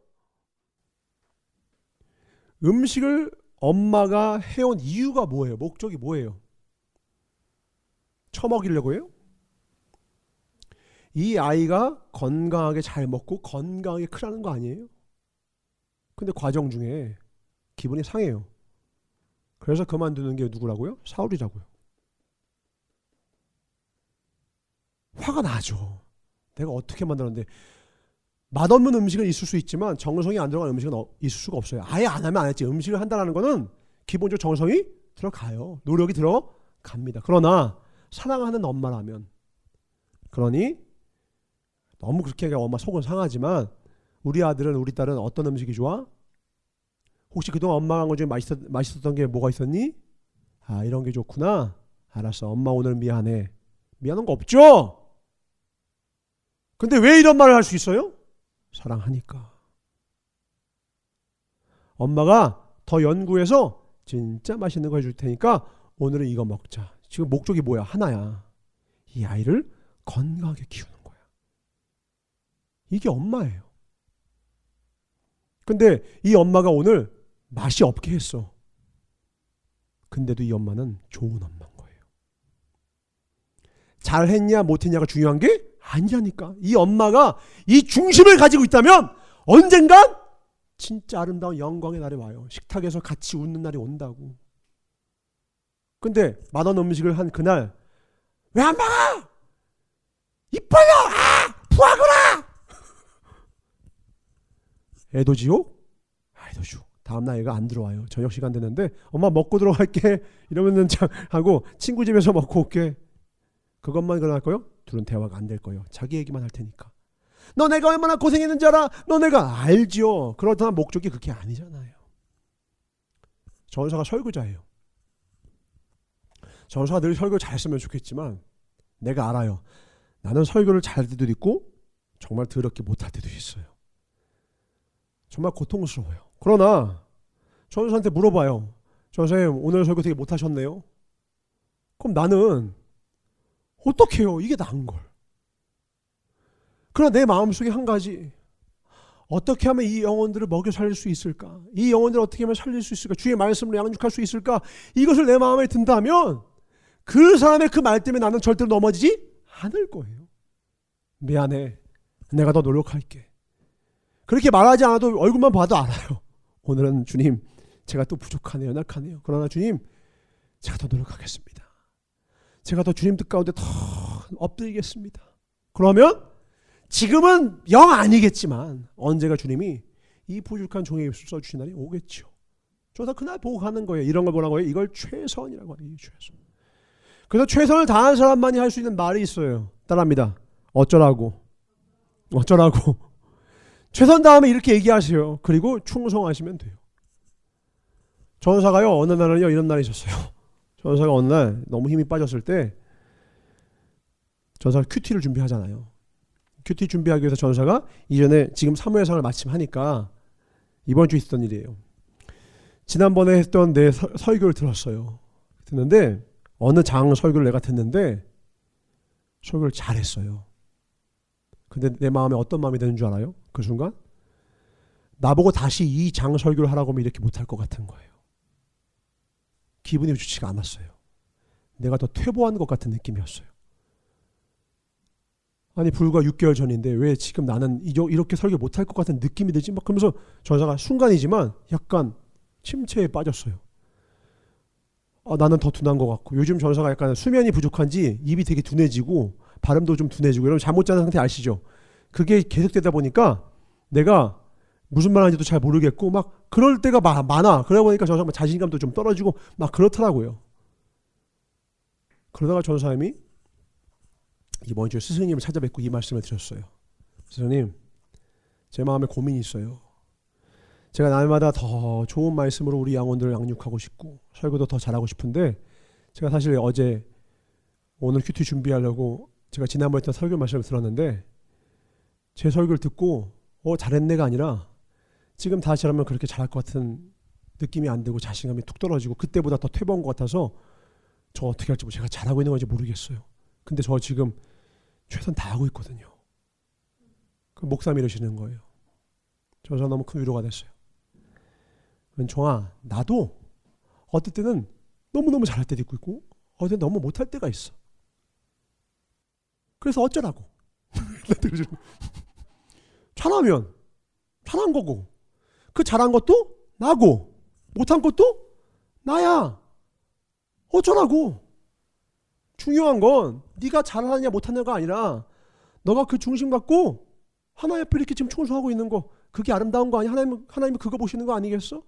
음식을 엄마가 해온 이유가 뭐예요? 목적이 뭐예요? 처먹이려고 해요? 이 아이가 건강하게 잘 먹고 건강하게 크라는 거 아니에요? 근데 과정 중에 기분이 상해요. 그래서 그만두는 게 누구라고요? 사울이라고요. 화가 나죠. 내가 어떻게 만들었는데. 맛없는 음식은 있을 수 있지만 정성이 안 들어간 음식은 있을 수가 없어요. 아예 안 하면 안 했지. 음식을 한다는 거는 기본적으로 정성이 들어가요. 노력이 들어갑니다. 그러나 사랑하는 엄마라면, 그러니 너무 그렇게 엄마 속은 상하지만 우리 아들은 우리 딸은 어떤 음식이 좋아? 혹시 그동안 엄마가 한 것 중에 맛있었던 게 뭐가 있었니? 이런 게 좋구나. 알았어. 엄마 오늘 미안해. 미안한 거 없죠? 근데 왜 이런 말을 할 수 있어요? 사랑하니까. 엄마가 더 연구해서 진짜 맛있는 거 해줄 테니까 오늘은 이거 먹자. 지금 목적이 뭐야? 하나야. 이 아이를 건강하게 키우는 거야. 이게 엄마예요. 근데 이 엄마가 오늘 맛이 없게 했어. 근데도 이 엄마는 좋은 엄마인 거예요. 잘했냐 못했냐가 중요한 게 아니라니까. 이 엄마가 이 중심을 가지고 있다면 언젠간 진짜 아름다운 영광의 날이 와요. 식탁에서 같이 웃는 날이 온다고. 근데 맛없는 음식을 한 그날 왜 안 먹어? 이뻐요. 부하거라. 애도지옥? 애도지옥. 다음날 애가 안 들어와요. 저녁 시간 되는데 엄마 먹고 들어갈게 이러면은 하고 친구 집에서 먹고 올게. 그것만 일어날 거요? 둘은 대화가 안 될 거예요. 자기 얘기만 할 테니까. 너 내가 얼마나 고생했는지 알아? 너 내가 알죠. 그렇다면 목적이 그게 아니잖아요. 전사가 설교자예요. 전사가 늘 설교 잘 했으면 좋겠지만 내가 알아요. 나는 설교를 잘할 때도 있고 정말 더럽게 못할 때도 있어요. 정말 고통스러워요. 그러나 전사한테 물어봐요. 전사님 오늘 설교 되게 못하셨네요. 그럼 나는 어떡해요? 이게 나은 걸. 그러나 내 마음속에 한 가지, 어떻게 하면 이 영혼들을 먹여 살릴 수 있을까? 이 영혼들을 어떻게 하면 살릴 수 있을까? 주의 말씀으로 양육할 수 있을까? 이것을 내 마음에 든다면 그 사람의 그 말 때문에 나는 절대로 넘어지지 않을 거예요. 미안해. 내가 더 노력할게. 그렇게 말하지 않아도 얼굴만 봐도 알아요. 오늘은 주님, 제가 또 부족하네요. 연약하네요. 그러나 주님, 제가 더 노력하겠습니다. 제가 더 주님 뜻 가운데 더 엎드리겠습니다. 그러면 지금은 영 아니겠지만 언제가 주님이 이 부족한 종의 입술 써주신 날이 오겠죠. 저 다 그날 보고 가는 거예요. 이런 걸 뭐라고 해요? 이걸 최선이라고 해요. 최선. 그래서 최선을 다하는 사람만이 할 수 있는 말이 있어요. 따라합니다. 어쩌라고. 최선 다음에 이렇게 얘기하세요. 그리고 충성하시면 돼요. 전사가요, 어느 날은요 이런 날이 있었어요. 전사가 어느 날 너무 힘이 빠졌을 때 전사가 큐티를 준비하잖아요. 큐티 준비하기 위해서 전사가 이전에 지금 사무엘상을 마침 하니까 이번 주 있었던 일이에요. 지난번에 했던 내 설교를 들었어요. 듣는데 어느 장 설교를 내가 듣는데 설교를 잘했어요. 근데 내 마음에 어떤 마음이 드는 줄 알아요? 그 순간 나보고 다시 이 장 설교를 하라고 하면 이렇게 못할 것 같은 거예요. 기분이 좋지가 않았어요. 내가 더 퇴보한 것 같은 느낌이었어요. 아니 불과 6개월 전인데 왜 지금 나는 이렇게 설교 못할 것 같은 느낌이 들지? 막 그러면서 전사가 순간이지만 약간 침체에 빠졌어요. 나는 더 둔한 것 같고, 요즘 전사가 약간 수면이 부족한지 입이 되게 둔해지고 발음도 좀 둔해지고, 여러분 잠 못 자는 상태 아시죠? 그게 계속되다 보니까 내가 무슨 말 하는지도 잘 모르겠고 막 그럴 때가 많아. 그러다 보니까 전사가 자신감도 좀 떨어지고 막 그렇더라고요. 그러다가 전사님이 이번 주에 스승님을 찾아뵙고 이 말씀을 드렸어요. 스승님, 제 마음에 고민이 있어요. 제가 날마다 더 좋은 말씀으로 우리 양원들을 양육하고 싶고 설교도 더 잘하고 싶은데, 제가 사실 어제 오늘 큐티 준비하려고 제가 지난번에 했던 설교 말씀을 들었는데 제 설교를 듣고 잘했네가 아니라 지금 다시 하면 그렇게 잘할 것 같은 느낌이 안 들고 자신감이 툭 떨어지고 그때보다 더 퇴보한 것 같아서 저 어떻게 할지 제가 잘하고 있는 건지 모르겠어요. 근데 저 지금 최선 다하고 있거든요. 그 목사님이 이러시는 거예요. 저서 너무 큰 위로가 됐어요. 은총아, 나도 어떨 때는 너무너무 잘할 때도 있고 어떨 때는 너무 못할 때가 있어. 그래서 어쩌라고. 잘하면 잘한 거고, 그 잘한 것도 나고 못한 것도 나야. 어쩌라고. 중요한 건 네가 잘하느냐 못하느냐가 아니라 너가 그 중심 갖고 하나님 앞에 이렇게 지금 충성하고 있는 거, 그게 아름다운 거 아니야? 하나님은 그거 보시는 거 아니겠어?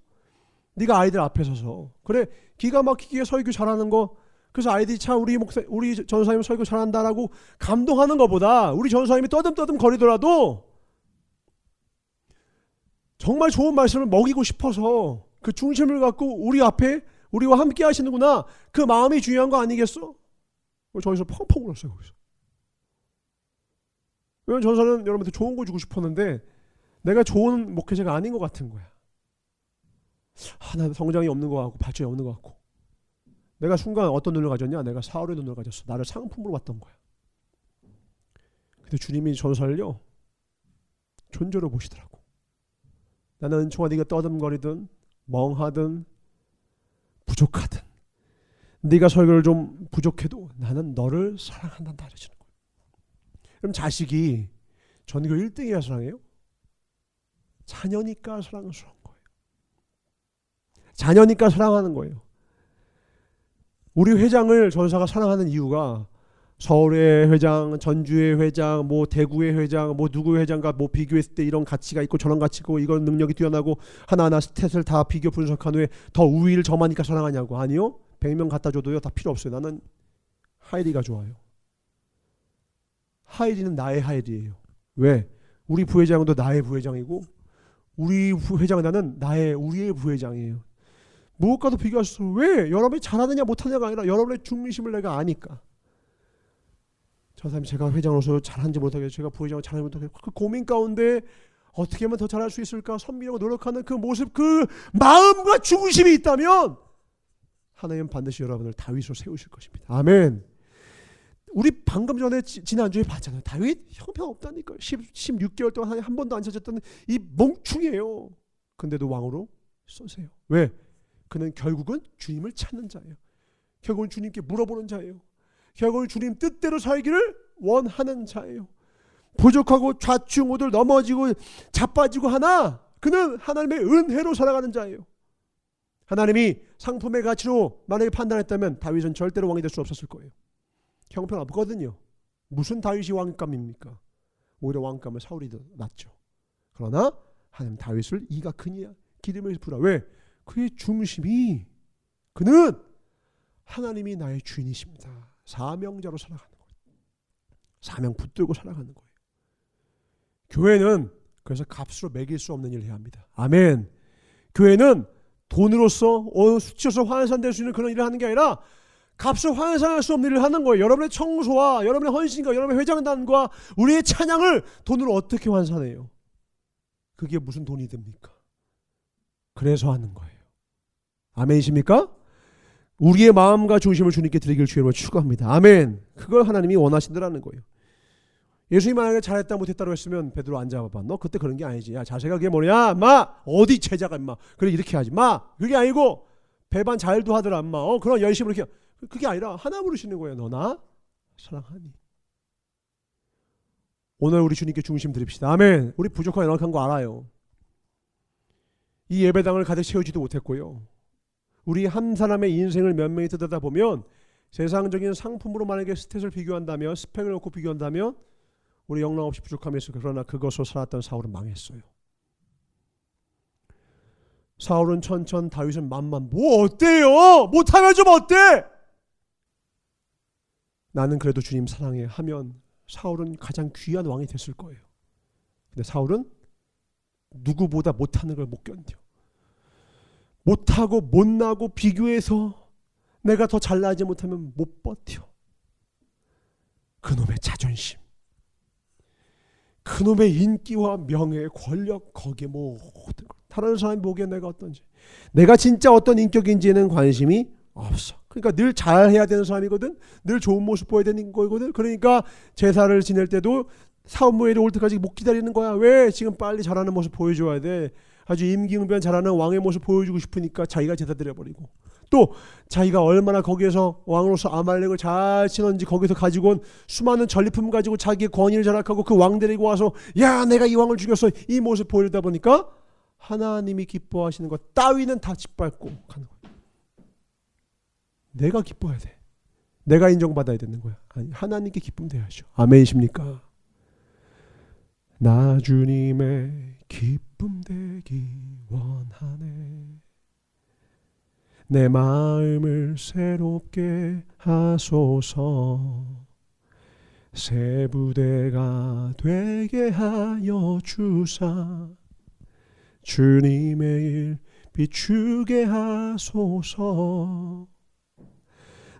네가 아이들 앞에 서서 그래 기가 막히게 설교 잘하는 거, 그래서 아이들이 참 우리 전사님 설교 잘한다라고 감동하는 것보다 우리 전사님이 떠듬떠듬 거리더라도 정말 좋은 말씀을 먹이고 싶어서 그 중심을 갖고 우리 앞에 우리와 함께 하시는구나, 그 마음이 중요한 거 아니겠어? 저기서 펑펑 울었어요. 거기서. 왜냐면 전사는 여러분한테 좋은 거 주고 싶었는데 내가 좋은 목회자가 아닌 것 같은 거야. 나 성장이 없는 것 같고 발전이 없는 것 같고. 내가 순간 어떤 눈을 가졌냐? 내가 사울의 눈을 가졌어. 나를 상품으로 봤던 거야. 근데 주님이 전사를요 존재로 보시더라고. 나는 은총아, 네가 떠듬거리든 멍하든 부족하든 네가 설교를 좀 부족해도 나는 너를 사랑한단다 그러시는 거예요. 그럼 자식이 전교 1등이야 사랑해요? 자녀니까 사랑스러운 거예요. 자녀니까 사랑하는 거예요. 우리 회장을 전사가 사랑하는 이유가 서울의 회장, 전주의 회장, 뭐 대구의 회장, 뭐 누구의 회장과 뭐 비교했을 때 이런 가치가 있고 저런 가치가 있고 이건 능력이 뛰어나고 하나하나 스탯을 다 비교 분석한 후에 더 우위를 점하니까 사랑하냐고. 아니요. 100명 갖다 줘도요 다 필요 없어요. 나는 하이리가 좋아요. 하이리는 나의 하이리예요. 왜? 우리 부회장도 나의 부회장이고 우리 부회장 나는 우리의 부회장이에요. 무엇과도 비교할 수 없어요. 왜? 여러분이 잘하느냐 못하느냐가 아니라 여러분의 중심을 내가 아니까. 저 사람이 제가 회장으로서 잘하는지 못하겠고 제가 부회장을 잘하지 못하겠고 그 고민 가운데 어떻게 하면 더 잘할 수 있을까 선비하고 노력하는 그 모습, 그 마음과 중심이 있다면 하나님은 반드시 여러분을 다윗으로 세우실 것입니다. 아멘. 우리 방금 전에 지난주에 봤잖아요. 다윗 형편없다니까. 16개월 동안 한 번도 안 찾았던 이 멍충이에요. 근데도 왕으로 쏘세요. 왜? 그는 결국은 주님을 찾는 자예요. 결국은 주님께 물어보는 자예요. 결국은 주님 뜻대로 살기를 원하는 자예요. 부족하고 좌충우돌 넘어지고 자빠지고 하나 그는 하나님의 은혜로 살아가는 자예요. 하나님이 상품의 가치로 만약에 판단했다면 다윗은 절대로 왕이 될 수 없었을 거예요. 형편없거든요. 무슨 다윗이 왕감입니까? 오히려 왕감을 사울이 더 낫죠. 그러나 하나님 다윗을 이가 크니야 기름을 부라. 왜? 그의 중심이 그는 하나님이 나의 주인이십니다. 사명자로 살아가는 거예요. 사명 붙들고 살아가는 거예요. 교회는 그래서 값으로 매길 수 없는 일을 해야 합니다. 아멘. 교회는 돈으로서 수치로서 환산될 수 있는 그런 일을 하는 게 아니라 값을 환산할 수 없는 일을 하는 거예요. 여러분의 청소와 여러분의 헌신과 여러분의 회장단과 우리의 찬양을 돈으로 어떻게 환산해요? 그게 무슨 돈이 됩니까? 그래서 하는 거예요. 아멘이십니까? 우리의 마음과 중심을 주님께 드리길 주님으로 축원합니다. 아멘. 그걸 하나님이 원하신다라는 거예요. 예수님이 만약에 잘했다 못했다고 했으면 베드로 안 잡아봐. 너 그때 그런 게 아니지. 야 자세가 그게 뭐냐? 마 어디 제자가 임마. 그래 이렇게 하지 마. 그게 아니고 배반 잘도 하더라 임마. 그런 열심히 이렇게. 그게 아니라 하나 부르시는 거예요. 너나 사랑하니. 오늘 우리 주님께 중심 드립시다. 아멘. 우리 부족하고 연약한 거 알아요. 이 예배당을 가득 채우지도 못했고요. 우리 한 사람의 인생을 면면히 들여다보면 세상적인 상품으로 만약에 스탯을 비교한다면 스펙을 놓고 비교한다면 우리 영락없이 부족함에서 그러나 그것으로 살았던 사울은 망했어요. 사울은 천천 다윗은 만만. 뭐 어때요? 못하면 좀 어때? 나는 그래도 주님 사랑해 하면 사울은 가장 귀한 왕이 됐을 거예요. 근데 사울은 누구보다 못하는 걸 못 견뎌. 못하고 못나고 비교해서 내가 더 잘나지 못하면 못 버텨. 그놈의 자존심, 그놈의 인기와 명예, 권력, 거기에 모든 것. 다른 사람이 보기에 내가 어떤지, 내가 진짜 어떤 인격인지에는 관심이 없어. 그러니까 늘 잘해야 되는 사람이거든. 늘 좋은 모습 보여야 되는 거거든. 그러니까 제사를 지낼 때도 사무엘이 올 때까지 못 기다리는 거야. 왜? 지금 빨리 잘하는 모습 보여줘야 돼. 아주 임기응변 잘하는 왕의 모습 보여주고 싶으니까 자기가 제사 드려버리고, 또 자기가 얼마나 거기에서 왕으로서 아말렉을 잘 치는지 거기서 가지고 온 수많은 전리품 가지고 자기의 권위를 자랑하고 그 왕 데리고 와서 야 내가 이 왕을 죽였어 이 모습 보이다 보니까 하나님이 기뻐하시는 것 따위는 다 짓밟고 가는 거야. 내가 기뻐해야 돼. 내가 인정받아야 되는 거야. 아니 하나님께 기쁨 돼야죠. 아멘이십니까? 나 주님의 기쁨 되기 원하네. 내 마음을 새롭게 하소서. 새 부대가 되게 하여 주사. 주님의 일 비추게 하소서.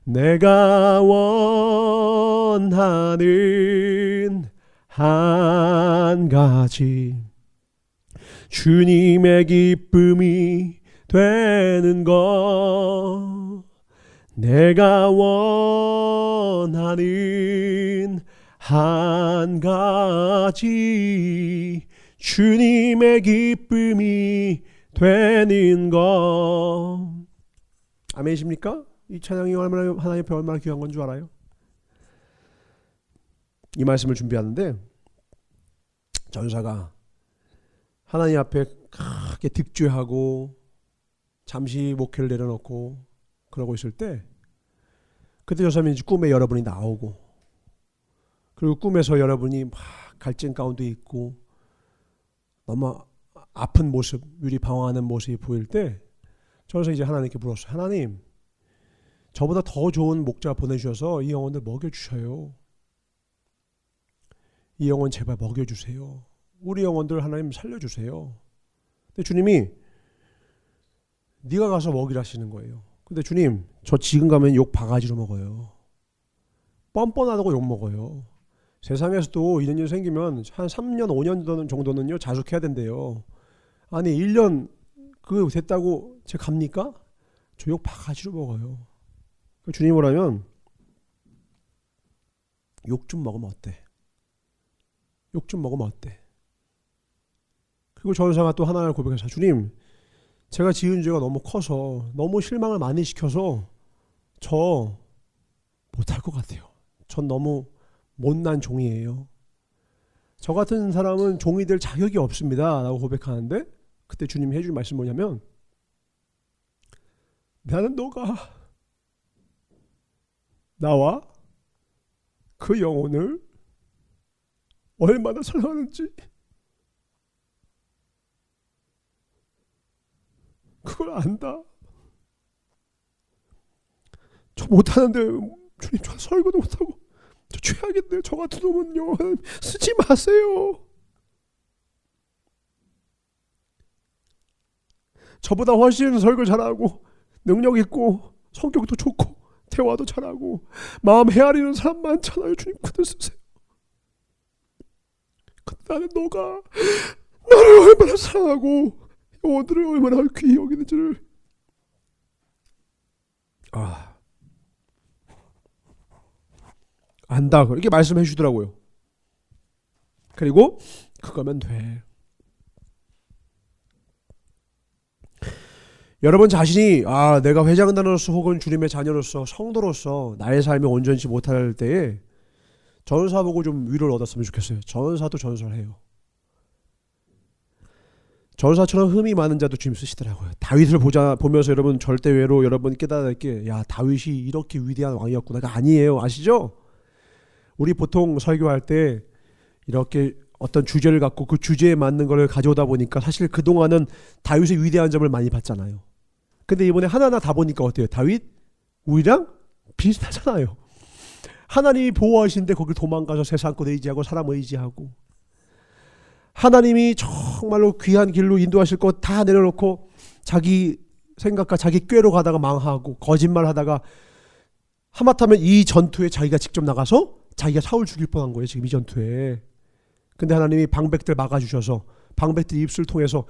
내가 원하는 한 가지 주님의 기쁨이 되는 것. 내가 원하는 한 가지 주님의 기쁨이 되는 것. 아멘이십니까? 이 찬양이 얼마나 하나님 앞에 얼마나 귀한 건 줄 알아요? 이 말씀을 준비하는데 전사가 하나님 앞에 크게 득죄하고 잠시 목회를 내려놓고 그러고 있을 때 그때 전사님이 꿈에 여러분이 나오고, 그리고 꿈에서 여러분이 막 갈증 가운데 있고 너무 아픈 모습, 유리 방황하는 모습이 보일 때 전사 이제 하나님께 물었어요. 하나님, 저보다 더 좋은 목자 보내주셔서 이 영혼들 먹여주셔요. 이 영혼 제발 먹여주세요. 우리 영혼들 하나님 살려주세요. 근데 주님이 네가 가서 먹이라시는 거예요. 근데 주님, 저 지금 가면 욕 바가지로 먹어요. 뻔뻔하다고 욕 먹어요. 세상에서도 이런 일 생기면 한 3년 5년 정도는요 자숙해야 된대요. 아니 1년 그 됐다고 제가 갑니까? 저 욕 바가지로 먹어요. 주님 뭐라면 욕 좀 먹으면 어때? 욕 좀 먹으면 어때? 그리고 전사가 또 하나를 고백해서 주님, 제가 지은 죄가 너무 커서 너무 실망을 많이 시켜서 저 못할 것 같아요. 전 너무 못난 종이에요. 저 같은 사람은 종이 될 자격이 없습니다 라고 고백하는데, 그때 주님이 해줄 말씀 뭐냐면, 나는 너가 나와 그 영혼을 얼마나 사랑하는지 그걸 안다. 저 못하는데 주님, 저 설교도 못하고 저 최악인데 저 같은 놈은요 쓰지 마세요. 저보다 훨씬 설교 잘하고 능력 있고 성격도 좋고 대화도 잘하고 마음 헤아리는 사람 많잖아요. 주님, 그들 쓰세요. 근데 나는 너가 나를 얼마나 사랑하고 영혼들을 얼마나 귀히 여기는지를 안다. 이렇게 말씀해 주더라고요. 그리고 그거면 돼. 여러분 자신이 내가 회장단으로서 혹은 주님의 자녀로서 성도로서 나의 삶이 온전치 못할 때에 전사 보고 좀 위로를 얻었으면 좋겠어요. 전사도 전사를 해요. 전사처럼 흠이 많은 자도 주님 쓰시더라고요. 다윗을 보면서 여러분 절대 외로 여러분 깨달아야 될 게, 야, 다윗이 이렇게 위대한 왕이었구나가 아니에요. 아시죠? 우리 보통 설교할 때 이렇게 어떤 주제를 갖고 그 주제에 맞는 걸 가져오다 보니까 사실 그동안은 다윗의 위대한 점을 많이 봤잖아요. 근데 이번에 하나하나 다 보니까 어때요? 다윗 우리랑 비슷하잖아요. 하나님이 보호하시는데 거길 도망가서 세상껏 의지하고 사람 의지하고, 하나님이 정말로 귀한 길로 인도하실 것 다 내려놓고 자기 생각과 자기 꾀로 가다가 망하고 거짓말하다가 하마터면 이 전투에 자기가 직접 나가서 자기가 사울 죽일 뻔한 거예요. 지금 이 전투에. 근데 하나님이 방백들 막아주셔서 방백들 입술 통해서,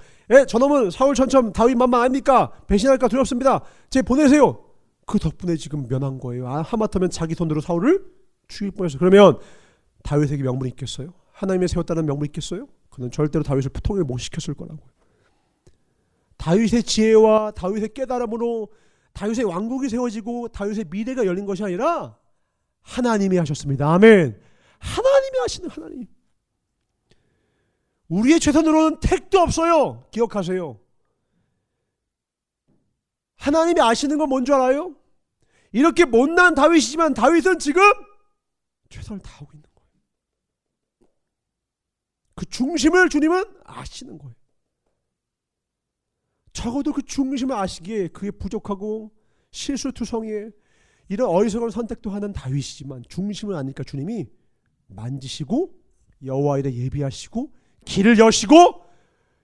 저놈은 사울 천첨 다윗 만만 아닙니까? 배신할까 두렵습니다. 제 보내세요. 그 덕분에 지금 면한 거예요. 하마터면 자기 손으로 사울을 죽일 뻔했어요. 그러면 다윗에게 명분이 있겠어요? 하나님이 세웠다는 명분이 있겠어요? 그는 절대로 다윗을 통일 못 시켰을 거라고요. 다윗의 지혜와 다윗의 깨달음으로 다윗의 왕국이 세워지고 다윗의 미래가 열린 것이 아니라 하나님이 하셨습니다. 아멘. 하나님이 하시는 하나님. 우리의 최선으로는 택도 없어요. 기억하세요. 하나님이 아시는 건 뭔지 알아요? 이렇게 못난 다윗이지만 다윗은 지금 최선을 다하고 있는 거예요. 그 중심을 주님은 아시는 거예요. 적어도 그 중심을 아시기에 그게 부족하고 실수투성이에 이런 어리석은 선택도 하는 다윗이지만 중심을 아니까 주님이 만지시고 여호와 이래 예비하시고 길을 여시고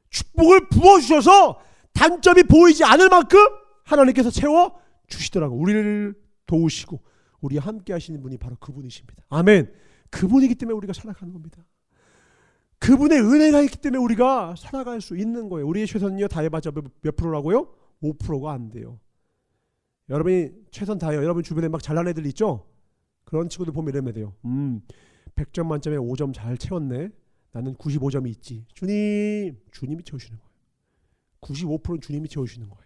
축복을 부어주셔서 단점이 보이지 않을 만큼 하나님께서 채워 주시더라고요. 우리를 도우시고 우리와 함께 하시는 분이 바로 그분이십니다. 아멘. 그분이기 때문에 우리가 살아가는 겁니다. 그분의 은혜가 있기 때문에 우리가 살아갈 수 있는 거예요. 우리의 최선은요, 다해봤자 몇 프로라고요? 5%가 안 돼요. 여러분이 최선 다해요. 여러분 주변에 막 잘난 애들 있죠? 그런 친구들 보면 이러면 돼요. 100점 만점에 5점 잘 채웠네. 나는 95점이 있지. 주님이 채우시는 거예요. 95%는 주님이 채우시는 거예요.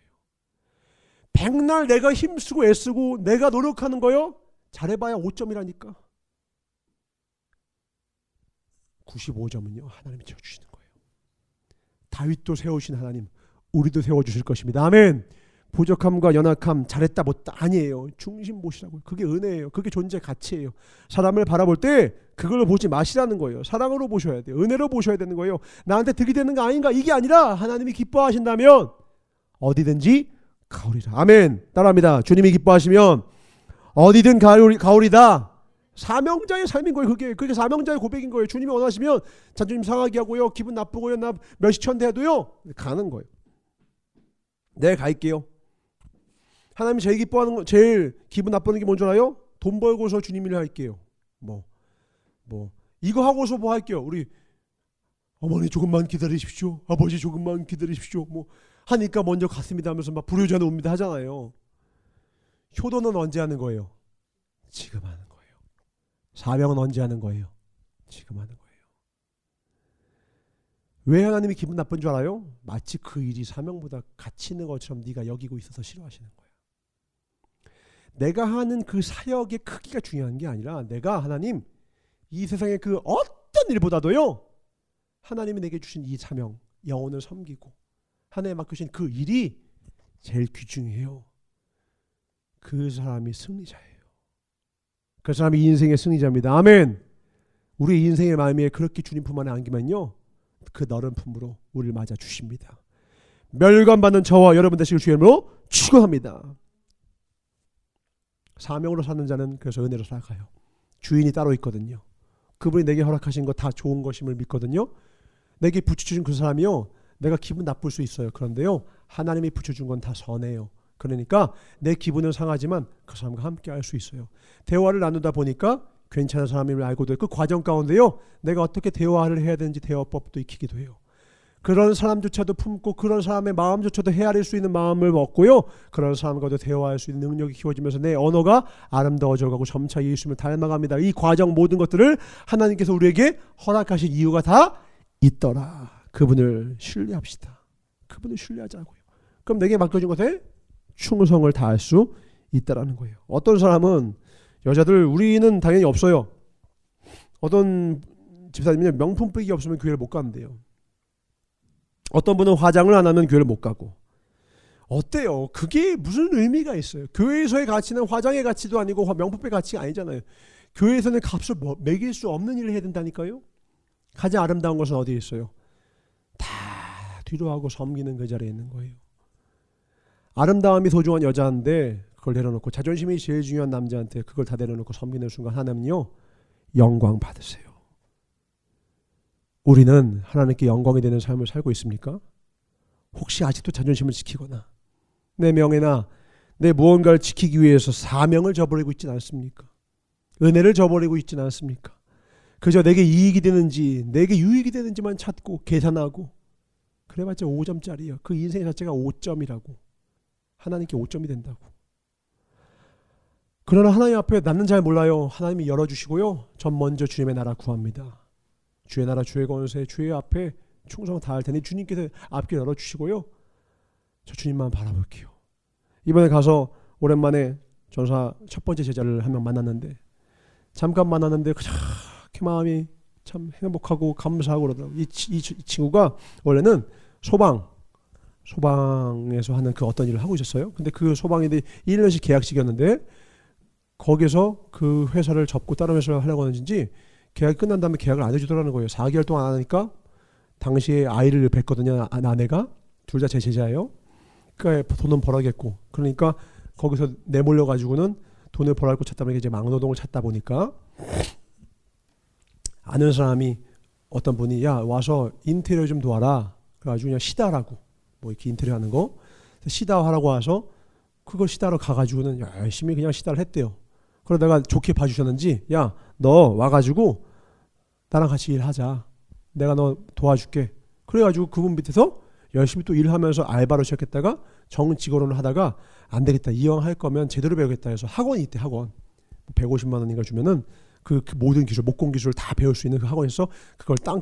백날 내가 힘쓰고 애쓰고 내가 노력하는 거요? 잘해봐야 5점이라니까. 95점은요 하나님이 채워주시는 거예요. 다윗도 세우신 하나님, 우리도 세워주실 것입니다. 아멘. 부족함과 연약함, 잘했다 못다 아니에요. 중심 보시라고요. 그게 은혜예요. 그게 존재 가치예요. 사람을 바라볼 때 그걸로 보지 마시라는 거예요. 사랑으로 보셔야 돼요. 은혜로 보셔야 되는 거예요. 나한테 득이 되는 거 아닌가, 이게 아니라 하나님이 기뻐하신다면 어디든지 가오리라. 아멘. 따라합니다. 주님이 기뻐하시면 어디든 가오리다. 사명자의 삶인 거예요. 그게 사명자의 고백인 거예요. 주님이 원하시면 자존심 상하게 하고요, 기분 나쁘고요, 나 몇시천대 해도요 가는 거예요. 네, 갈게요. 하나님이 제일 기뻐하는 거, 제일 기분 나쁘는 게 뭔지 알아요? 돈 벌고서 주님 일 할게요. 뭐 이거 하고서 뭐 할게요. 우리 어머니 조금만 기다리십시오. 아버지 조금만 기다리십시오. 뭐 하니까 먼저 갔습니다 하면서 막 불효자는 옵니다 하잖아요. 효도는 언제 하는 거예요? 지금 하는 거예요. 사명은 언제 하는 거예요? 지금 하는 거예요. 왜 하나님이 기분 나쁜 줄 알아요? 마치 그 일이 사명보다 가치 있는 것처럼 네가 여기고 있어서 싫어하시는 거야. 내가 하는 그 사역의 크기가 중요한 게 아니라 내가 하나님 이 세상의 그 어떤 일보다도요 하나님이 내게 주신 이 사명, 영혼을 섬기고 하나님 맡겨주신 그 일이 제일 귀중해요. 그 사람이 승리자예요. 그 사람이 인생의 승리자입니다. 아멘. 우리 인생의 마음에 그렇게 주님 품 안에 안기면요 그 너른 품으로 우리를 맞아 주십니다. 멸관받는 저와 여러분 되시길 주의 이름으로 축원합니다. 사명으로 사는 자는 그래서 은혜로 살아가요. 주인이 따로 있거든요. 그분이 내게 허락하신 거 다 좋은 것임을 믿거든요. 내게 붙여주신 그 사람이요 내가 기분 나쁠 수 있어요. 그런데요 하나님이 붙여준 건 다 선해요. 그러니까 내 기분은 상하지만 그 사람과 함께 할 수 있어요. 대화를 나누다 보니까 괜찮은 사람임을 알고 돼요. 그 과정 가운데요 내가 어떻게 대화를 해야 되는지 대화법도 익히기도 해요. 그런 사람조차도 품고 그런 사람의 마음조차도 헤아릴 수 있는 마음을 먹고요 그런 사람과도 대화할 수 있는 능력이 키워지면서 내 언어가 아름다워져가고 점차 예수님을 닮아갑니다. 이 과정 모든 것들을 하나님께서 우리에게 허락하신 이유가 다 있더라. 그분을 신뢰합시다. 그분을 신뢰하자고요. 그럼 내게 맡겨진 것에 충성을 다할 수 있다라는 거예요. 어떤 사람은 여자들 우리는 당연히 없어요. 어떤 집사님은 명품백이 없으면 교회를 못 가는데요. 어떤 분은 화장을 안 하면 교회를 못 가고. 어때요? 그게 무슨 의미가 있어요? 교회에서의 가치는 화장의 가치도 아니고 명품백 가치가 아니잖아요. 교회에서는 값을 매길 수 없는 일을 해야 된다니까요. 가장 아름다운 것은 어디에 있어요? 다 뒤로 하고 섬기는 그 자리에 있는 거예요. 아름다움이 소중한 여자인데 그걸 내려놓고 자존심이 제일 중요한 남자한테 그걸 다 내려놓고 섬기는 순간 하나님은요 영광 받으세요. 우리는 하나님께 영광이 되는 삶을 살고 있습니까? 혹시 아직도 자존심을 지키거나 내 명예나 내 무언가를 지키기 위해서 사명을 저버리고 있지는 않습니까? 은혜를 저버리고 있지는 않습니까? 그저 내게 이익이 되는지 내게 유익이 되는지만 찾고 계산하고 그래봤자 5점짜리예요. 그 인생 자체가 5점이라고. 하나님께 5점이 된다고. 그러나 하나님 앞에 나는 잘 몰라요. 하나님이 열어주시고요. 전 먼저 주님의 나라 구합니다. 주의 나라 주의 권세 주의 앞에 충성 다할 테니 주님께서 앞길 열어주시고요. 저 주님만 바라볼게요. 이번에 가서 오랜만에 전사 첫 번째 제자를 한 명 만났는데 잠깐 만났는데 그렇게 마음이 참 행복하고 감사하고 그러더라고요. 이 친구가 원래는 소방에서 하는 그 어떤 일을 하고 있었어요. 근데 그 소방인데 1년씩 계약직이었는데 거기서 그 회사를 접고 다른 회사를 하려고 하는지 계약이 끝난 다음에 계약을 안 해주더라는 거예요. 4개월 동안 안 하니까 당시에 아이를 뵀거든요. 아내가. 둘 다 제 제자예요. 그러니까 돈은 벌어야겠고. 그러니까 거기서 내몰려가지고는 돈을 벌어야겠고 찾다 보니까 이제 막노동을 찾다 보니까 아는 사람이 어떤 분이 야 와서 인테리어 좀 도와라. 그래가지고 그냥 시다라고 뭐 이렇게 인테리어 하는 거 시다 하라고 와서 그걸 시다로 가가지고는 열심히 그냥 시다를 했대요. 그러다가 좋게 봐주셨는지 야 너 와가지고 나랑 같이 일하자. 내가 너 도와줄게. 그래가지고 그분 밑에서 열심히 또 일하면서 알바로 시작했다가 정직원을 하다가 안 되겠다. 이왕 할 거면 제대로 배우겠다 해서 학원이 있대. 학원 150만 원인가 주면은 그 모든 기술 목공 기술을 다 배울 수 있는 그 학원에서 그걸 딱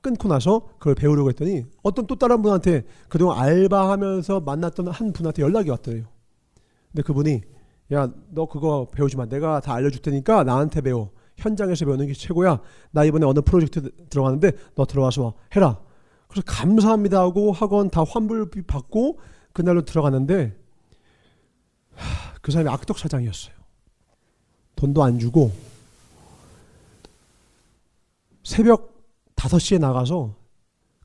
끊고 나서 그걸 배우려고 했더니 어떤 또 다른 분한테 그동안 알바하면서 만났던 한 분한테 연락이 왔대요. 근데 그분이 야 너 그거 배우지 마. 내가 다 알려줄 테니까 나한테 배워. 현장에서 배우는 게 최고야. 나 이번에 어느 프로젝트 들어가는데 너 들어와서 해라. 그래서 감사합니다 하고 학원 다 환불비 받고 그날로 들어갔는데 그 사람이 악덕 사장이었어요. 돈도 안 주고 새벽 5시에 나가서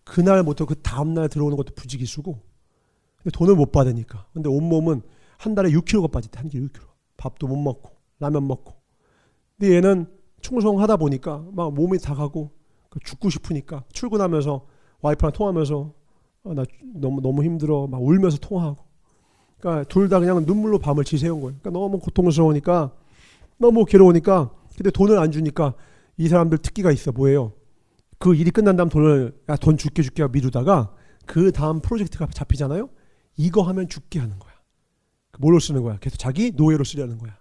그날부터 그 다음날 들어오는 것도 부지기수고 근데 돈을 못 받으니까. 근데 온몸은 한 달에 6kg가 빠졌대. 한 끼 6kg. 밥도 못 먹고 라면 먹고. 근데 얘는 충성하다 보니까 막 몸이 다 가고 죽고 싶으니까 출근하면서 와이프랑 통화하면서 나 너무 힘들어 막 울면서 통화하고. 그러니까 둘 다 그냥 눈물로 밤을 지새운 거예요. 그러니까 너무 고통스러우니까 너무 괴로우니까 근데 돈을 안 주니까 이 사람들 특기가 있어. 뭐예요? 그 일이 끝난 다음 돈 줄게 미루다가 그 다음 프로젝트가 잡히잖아요. 이거 하면 죽게 하는 거야. 뭘로 쓰는 거야? 계속 자기 노예로 쓰려는 거야.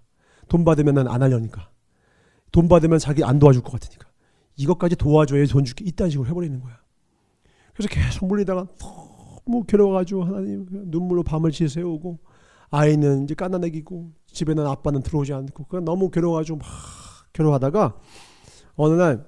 돈 받으면 안 하려니까. 돈 받으면 자기 안 도와줄 것 같으니까 이것까지 도와줘야 돈 줄게 이딴 식으로 해버리는 거야. 그래서 계속 물리다가 너무 괴로워가지고 하나님 눈물로 밤을 지새우고 아이는 이제 깐나내기고 집에는 아빠는 들어오지 않고 그냥 너무 괴로워가지고 막 괴로워하다가 어느 날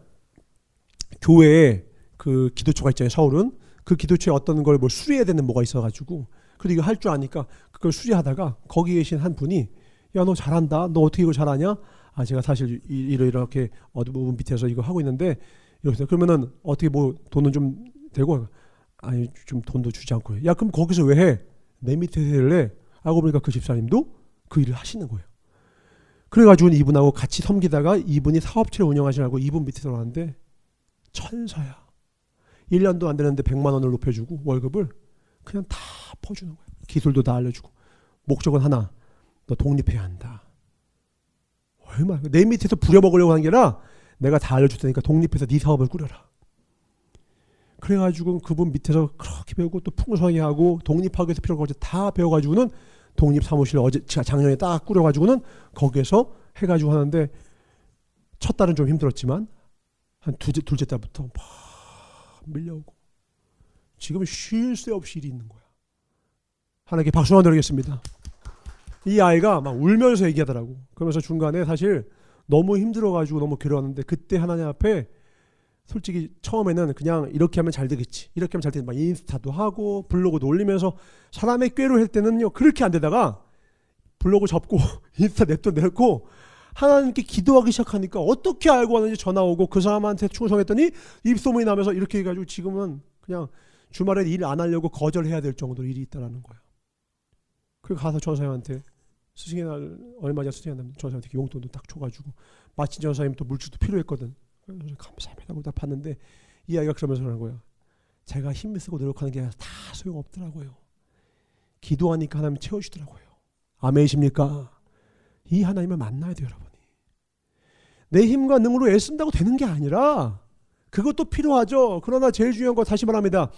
교회에 그 기도처가 있잖아요. 서울은 그 기도처에 어떤 걸 뭐 수리해야 되는 뭐가 있어가지고 그래도 이거 할 줄 아니까 그걸 수리하다가 거기 계신 한 분이 야 너 잘한다. 너 어떻게 이거 잘하냐? 아 제가 사실 이렇게 어느 부분 밑에서 이거 하고 있는데 이렇게 그러면은 어떻게 뭐 돈은 좀 되고 아니 좀 돈도 주지 않고 야 그럼 거기서 왜 해? 내 밑에 해래? 알고 보니까 그 집사님도 그 일을 하시는 거예요. 그래가지고 이분하고 같이 섬기다가 이분이 사업체를 운영하시라고 이분 밑에 들어왔는데 천사야. 1년도 안 되는데 100만 원을 높여주고 월급을 그냥 다 퍼주는 거야. 기술도 다 알려주고 목적은 하나. 너 독립해야 한다. 얼마나 내 밑에서 부려먹으려고 하는 게 아니라 내가 다 알려줄 테니까 독립해서 네 사업을 꾸려라. 그래가지고 그분 밑에서 그렇게 배우고 또 풍성하게 하고 독립하기 위해서 필요한 것까지 다 배워가지고는 독립사무실 어제 작년에 딱 꾸려가지고는 거기에서 해가지고 하는데 첫 달은 좀 힘들었지만 한 둘째 달부터 막 밀려오고 지금 쉴 새 없이 일이 있는 거야. 하나님께 박수 한번 드리겠습니다. 이 아이가 막 울면서 얘기하더라고. 그러면서 중간에 사실 너무 힘들어가지고 너무 괴로웠는데 그때 하나님 앞에 솔직히 처음에는 그냥 이렇게 하면 잘 되겠지. 이렇게 하면 잘 되겠지. 막 인스타도 하고 블로그도 올리면서 사람의 꾀로 할 때는요. 그렇게 안 되다가 블로그 접고 인스타 냅도 내고 하나님께 기도하기 시작하니까 어떻게 알고 왔는지 전화 오고 그 사람한테 충성했더니 입소문이 나면서 이렇게 해가지고 지금은 그냥 주말에 일 안 하려고 거절해야 될 정도로 일이 있다라는 거예요. 그리고 가서 전사님한테 스승의 날 얼마 전 스승의 날 전사님한테 용돈도 딱 줘가지고 마침 전사님 또 물질도 필요했거든. 그래서 감사합니다 하고 딱 봤는데 이 아이가 그러면서 그러는 거예요. 제가 힘쓰고 노력하는 게 다 소용없더라고요. 기도하니까 하나님 채워주더라고요. 아멘이십니까? 이 하나님을 만나야 돼요, 여러분이. 내 힘과 능으로 애쓴다고 되는 게 아니라 그것도 필요하죠. 그러나 제일 중요한 거 다시 말합니다.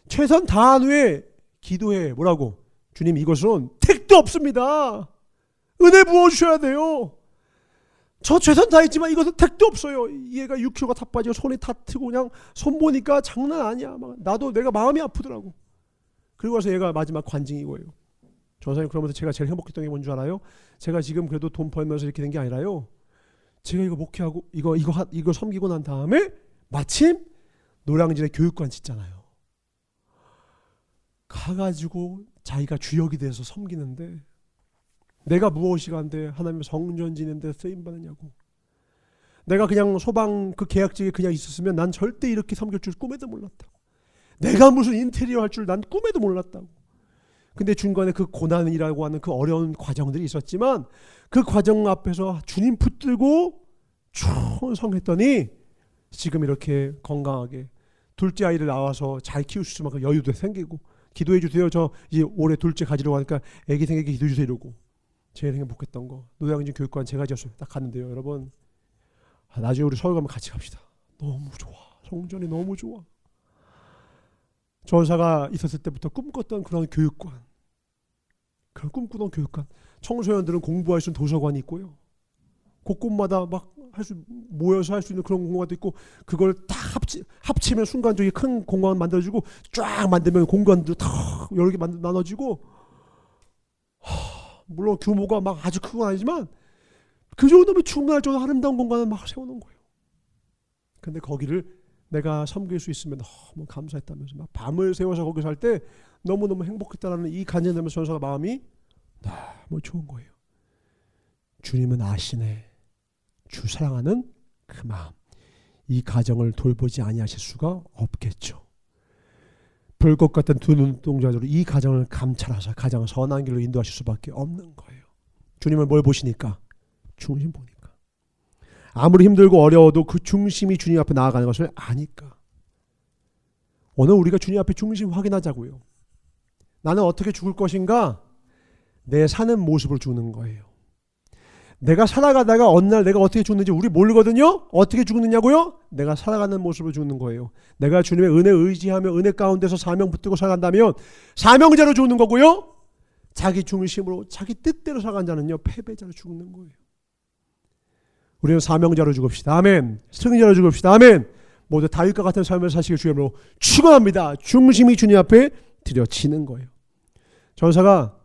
최선 다한 후에 기도해. 뭐라고? 주님 이것은 택도 없습니다. 은혜 부어주셔야 돼요. 저 최선 다했지만 이것은 택도 없어요. 얘가 6kg가 다 빠지고 손이 다 트고 그냥 손 보니까 장난 아니야. 나도 내가 마음이 아프더라고. 그리고 와서 얘가 마지막 관증이 거예요. 전사님 그러면서 제가 제일 행복했던 게 뭔지 알아요? 제가 지금 그래도 돈 벌면서 이렇게 된 게 아니라요. 제가 이거 목회하고 이거 섬기고 난 다음에 마침 노량진에 교육관 짓잖아요. 가가지고 자기가 주역이 돼서 섬기는데 내가 무엇이간데 하나님 성전 지는데 쓰임 받느냐고. 내가 그냥 소방 그 계약직에 그냥 있었으면 난 절대 이렇게 섬길 줄 꿈에도 몰랐다고. 내가 무슨 인테리어 할 줄 난 꿈에도 몰랐다고. 근데 중간에 그 고난이라고 하는 그 어려운 과정들이 있었지만 그 과정 앞에서 주님 붙들고 충성했더니 지금 이렇게 건강하게 둘째 아이를 낳아서 잘 키울 수 있을 만큼 여유도 생기고 기도해 주세요. 저 이제 올해 둘째 가지려고 하니까 아기 생기게 기도해 주세요 이러고. 제일 행복했던 거 노량진 교육관 제가 지었어요. 딱 갔는데요. 여러분 나중에 우리 서울 가면 같이 갑시다. 너무 좋아. 성전이 너무 좋아. 전사가 있었을 때부터 꿈꿨던 그런 교육관. 그런 꿈꾸던 교육관. 청소년들은 공부할 수 있는 도서관이 있고요. 곳곳마다 막 모여서 할 수 있는 그런 공간도 있고 그걸 다 합치면 순간적인 큰 공간 만들어주고 쫙 만들면 공간도 다 여러 개 나눠지고 물론 규모가 막 아주 큰 건 아니지만 그 정도면 충분할 정도로 아름다운 공간을 막 세워놓은 거예요. 근데 거기를 내가 섬길 수 있으면 너무 감사했다면서 막 밤을 새워서 거기서 할 때 너무너무 행복했다라는 이 간절하면서 전사가 마음이 너무 좋은 거예요. 주님은 아시네. 주 사랑하는 그 마음. 이 가정을 돌보지 아니하실 수가 없겠죠. 불꽃 같은 두 눈동자로 이 가정을 감찰하사 가정을 선한 길로 인도하실 수밖에 없는 거예요. 주님을 뭘 보시니까? 중심 보니까. 아무리 힘들고 어려워도 그 중심이 주님 앞에 나아가는 것을 아니까. 오늘 우리가 주님 앞에 중심 확인하자고요. 나는 어떻게 죽을 것인가? 내 사는 모습으로 죽는 거예요. 내가 살아가다가 어느 날 내가 어떻게 죽는지 우리 모르거든요. 어떻게 죽느냐고요? 내가 살아가는 모습으로 죽는 거예요. 내가 주님의 은혜 의지하며 은혜 가운데서 사명 붙들고 살아간다면 사명자로 죽는 거고요. 자기 중심으로 자기 뜻대로 살아간 자는요 패배자로 죽는 거예요. 우리는 사명자로 죽읍시다. 아멘. 승리자로 죽읍시다. 아멘. 모두 다윗과 같은 삶을 사시길 주님으로 축원합니다. 중심이 주님 앞에 들여치는 거예요. 전사가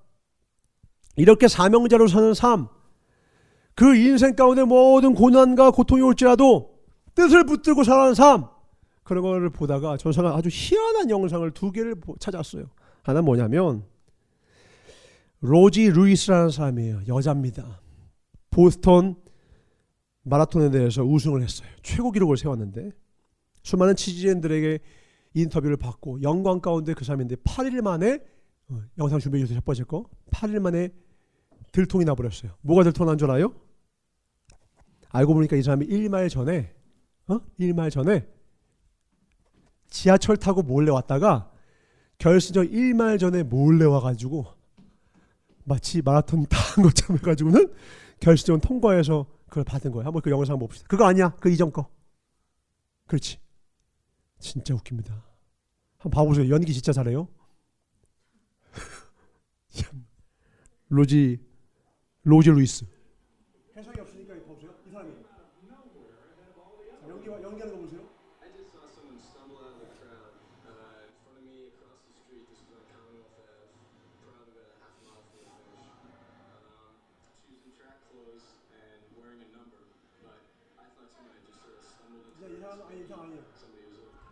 이렇게 사명자로 사는 삶, 그 인생 가운데 모든 고난과 고통이 올지라도 뜻을 붙들고 살아가는 삶, 그런 거를 보다가 전사가 아주 희한한 영상을 2개를 찾았어요. 하나는 뭐냐면 로지 루이스라는 사람이에요. 여자입니다. 보스턴 마라톤에 대해서 우승을 했어요. 최고 기록을 세웠는데 수많은 취재진들에게 인터뷰를 받고 영광 가운데 그 사람인데 8일 만에 영상 준비해 주세요. 첫 번째 거 8일 만에 들통이 나버렸어요. 뭐가 들통 난 줄 알아요? 알고 보니까 이 사람이 1마일 전에 지하철 타고 몰래 왔다가 결승전 1마일 전에 몰래 와가지고 마치 마라톤 다 한 것처럼 해가지고는 결승전 통과해서 그걸 받은 거예요. 한번 그 영상 봅시다. 그거 아니야. 그 이전 거. 그렇지. 진짜 웃깁니다. 한번 봐보세요. 연기 진짜 잘해요. 로지 루이스. 해석이 없으니까 보세요. 이 사람이. 연기하는 거 보세요.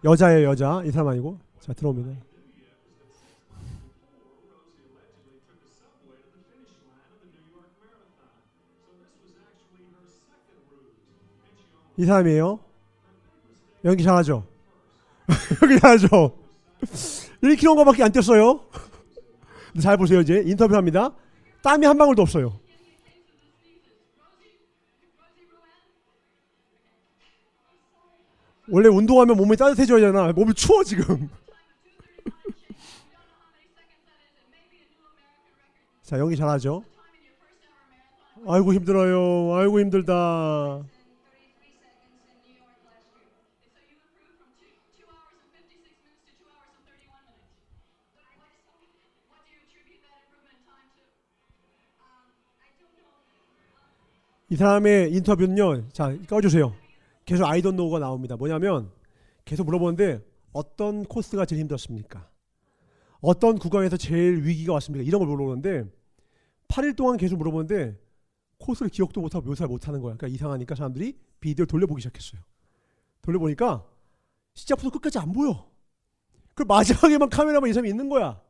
여자예요, 여자. 이 사람 아니고. 자, 들어옵니다. 이 사람이에요. 연기 잘하죠? 연기 잘하죠? 1km밖에 안 뛰었어요. 잘 보세요. 이제 인터뷰합니다. 땀이 한 방울도 없어요. 원래 운동하면 몸이 따뜻해져야 되나? 몸이 추워 지금. 자, 연기 잘하죠? 아이고 힘들어요. 아이고 힘들다. 이 사람의 인터뷰는요. 자, 꺼주세요. 계속 I don't know가 나옵니다. 뭐냐면 계속 물어보는데 어떤 코스가 제일 힘들었습니까? 어떤 구간에서 제일 위기가 왔습니까? 이런 걸 물어보는데 8일 동안 계속 물어보는데 코스를 기억도 못하고 묘사를 못하는 거야. 그러니까 이상하니까 사람들이 비디오를 돌려보기 시작했어요. 돌려보니까 시작부터 끝까지 안 보여. 그 마지막에만 카메라만 이 사람이 있는 거야.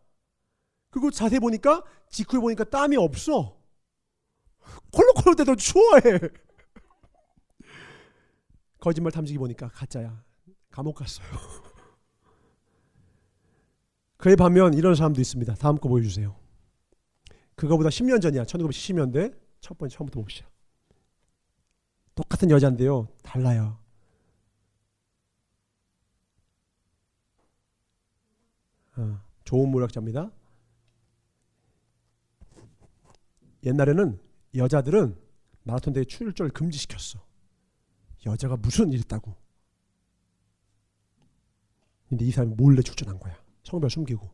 그리고 자세히 보니까 직후에 보니까 땀이 없어. 콜록콜록 때도 추워해. 거짓말 탐지기 보니까 가짜야. 감옥 갔어요. 그에 반면 이런 사람도 있습니다. 다음 거 보여주세요. 그거보다 10년 전이야. 1970년대. 첫 번째 처음부터 봅시다. 똑같은 여자인데요. 달라요. 좋은 무력자입니다. 옛날에는 여자들은 마라톤 대회 출전을 금지시켰어. 여자가 무슨 일 했다고. 근데 이 사람이 몰래 출전한 거야. 성별 숨기고.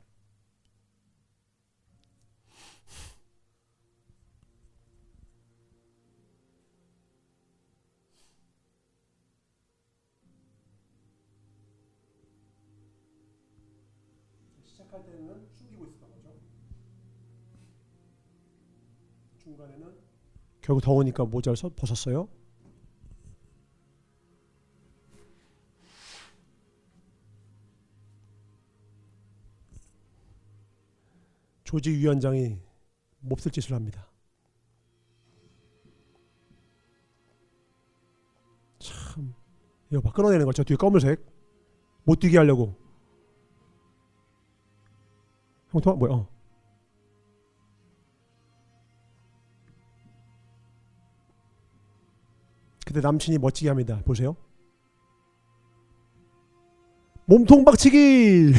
시작할 때는 숨기고 있었던 거죠. 중간에는 결국 더우니까 모자를 벗었어요. 조직 위원장이 몹쓸 짓을 합니다. 참 이거 막 끊어내는 거죠. 뒤에 검은색 못 뛰게 하려고. 형 통화 뭐야? 그때 남친이 멋지게 합니다. 보세요. 몸통 박치기.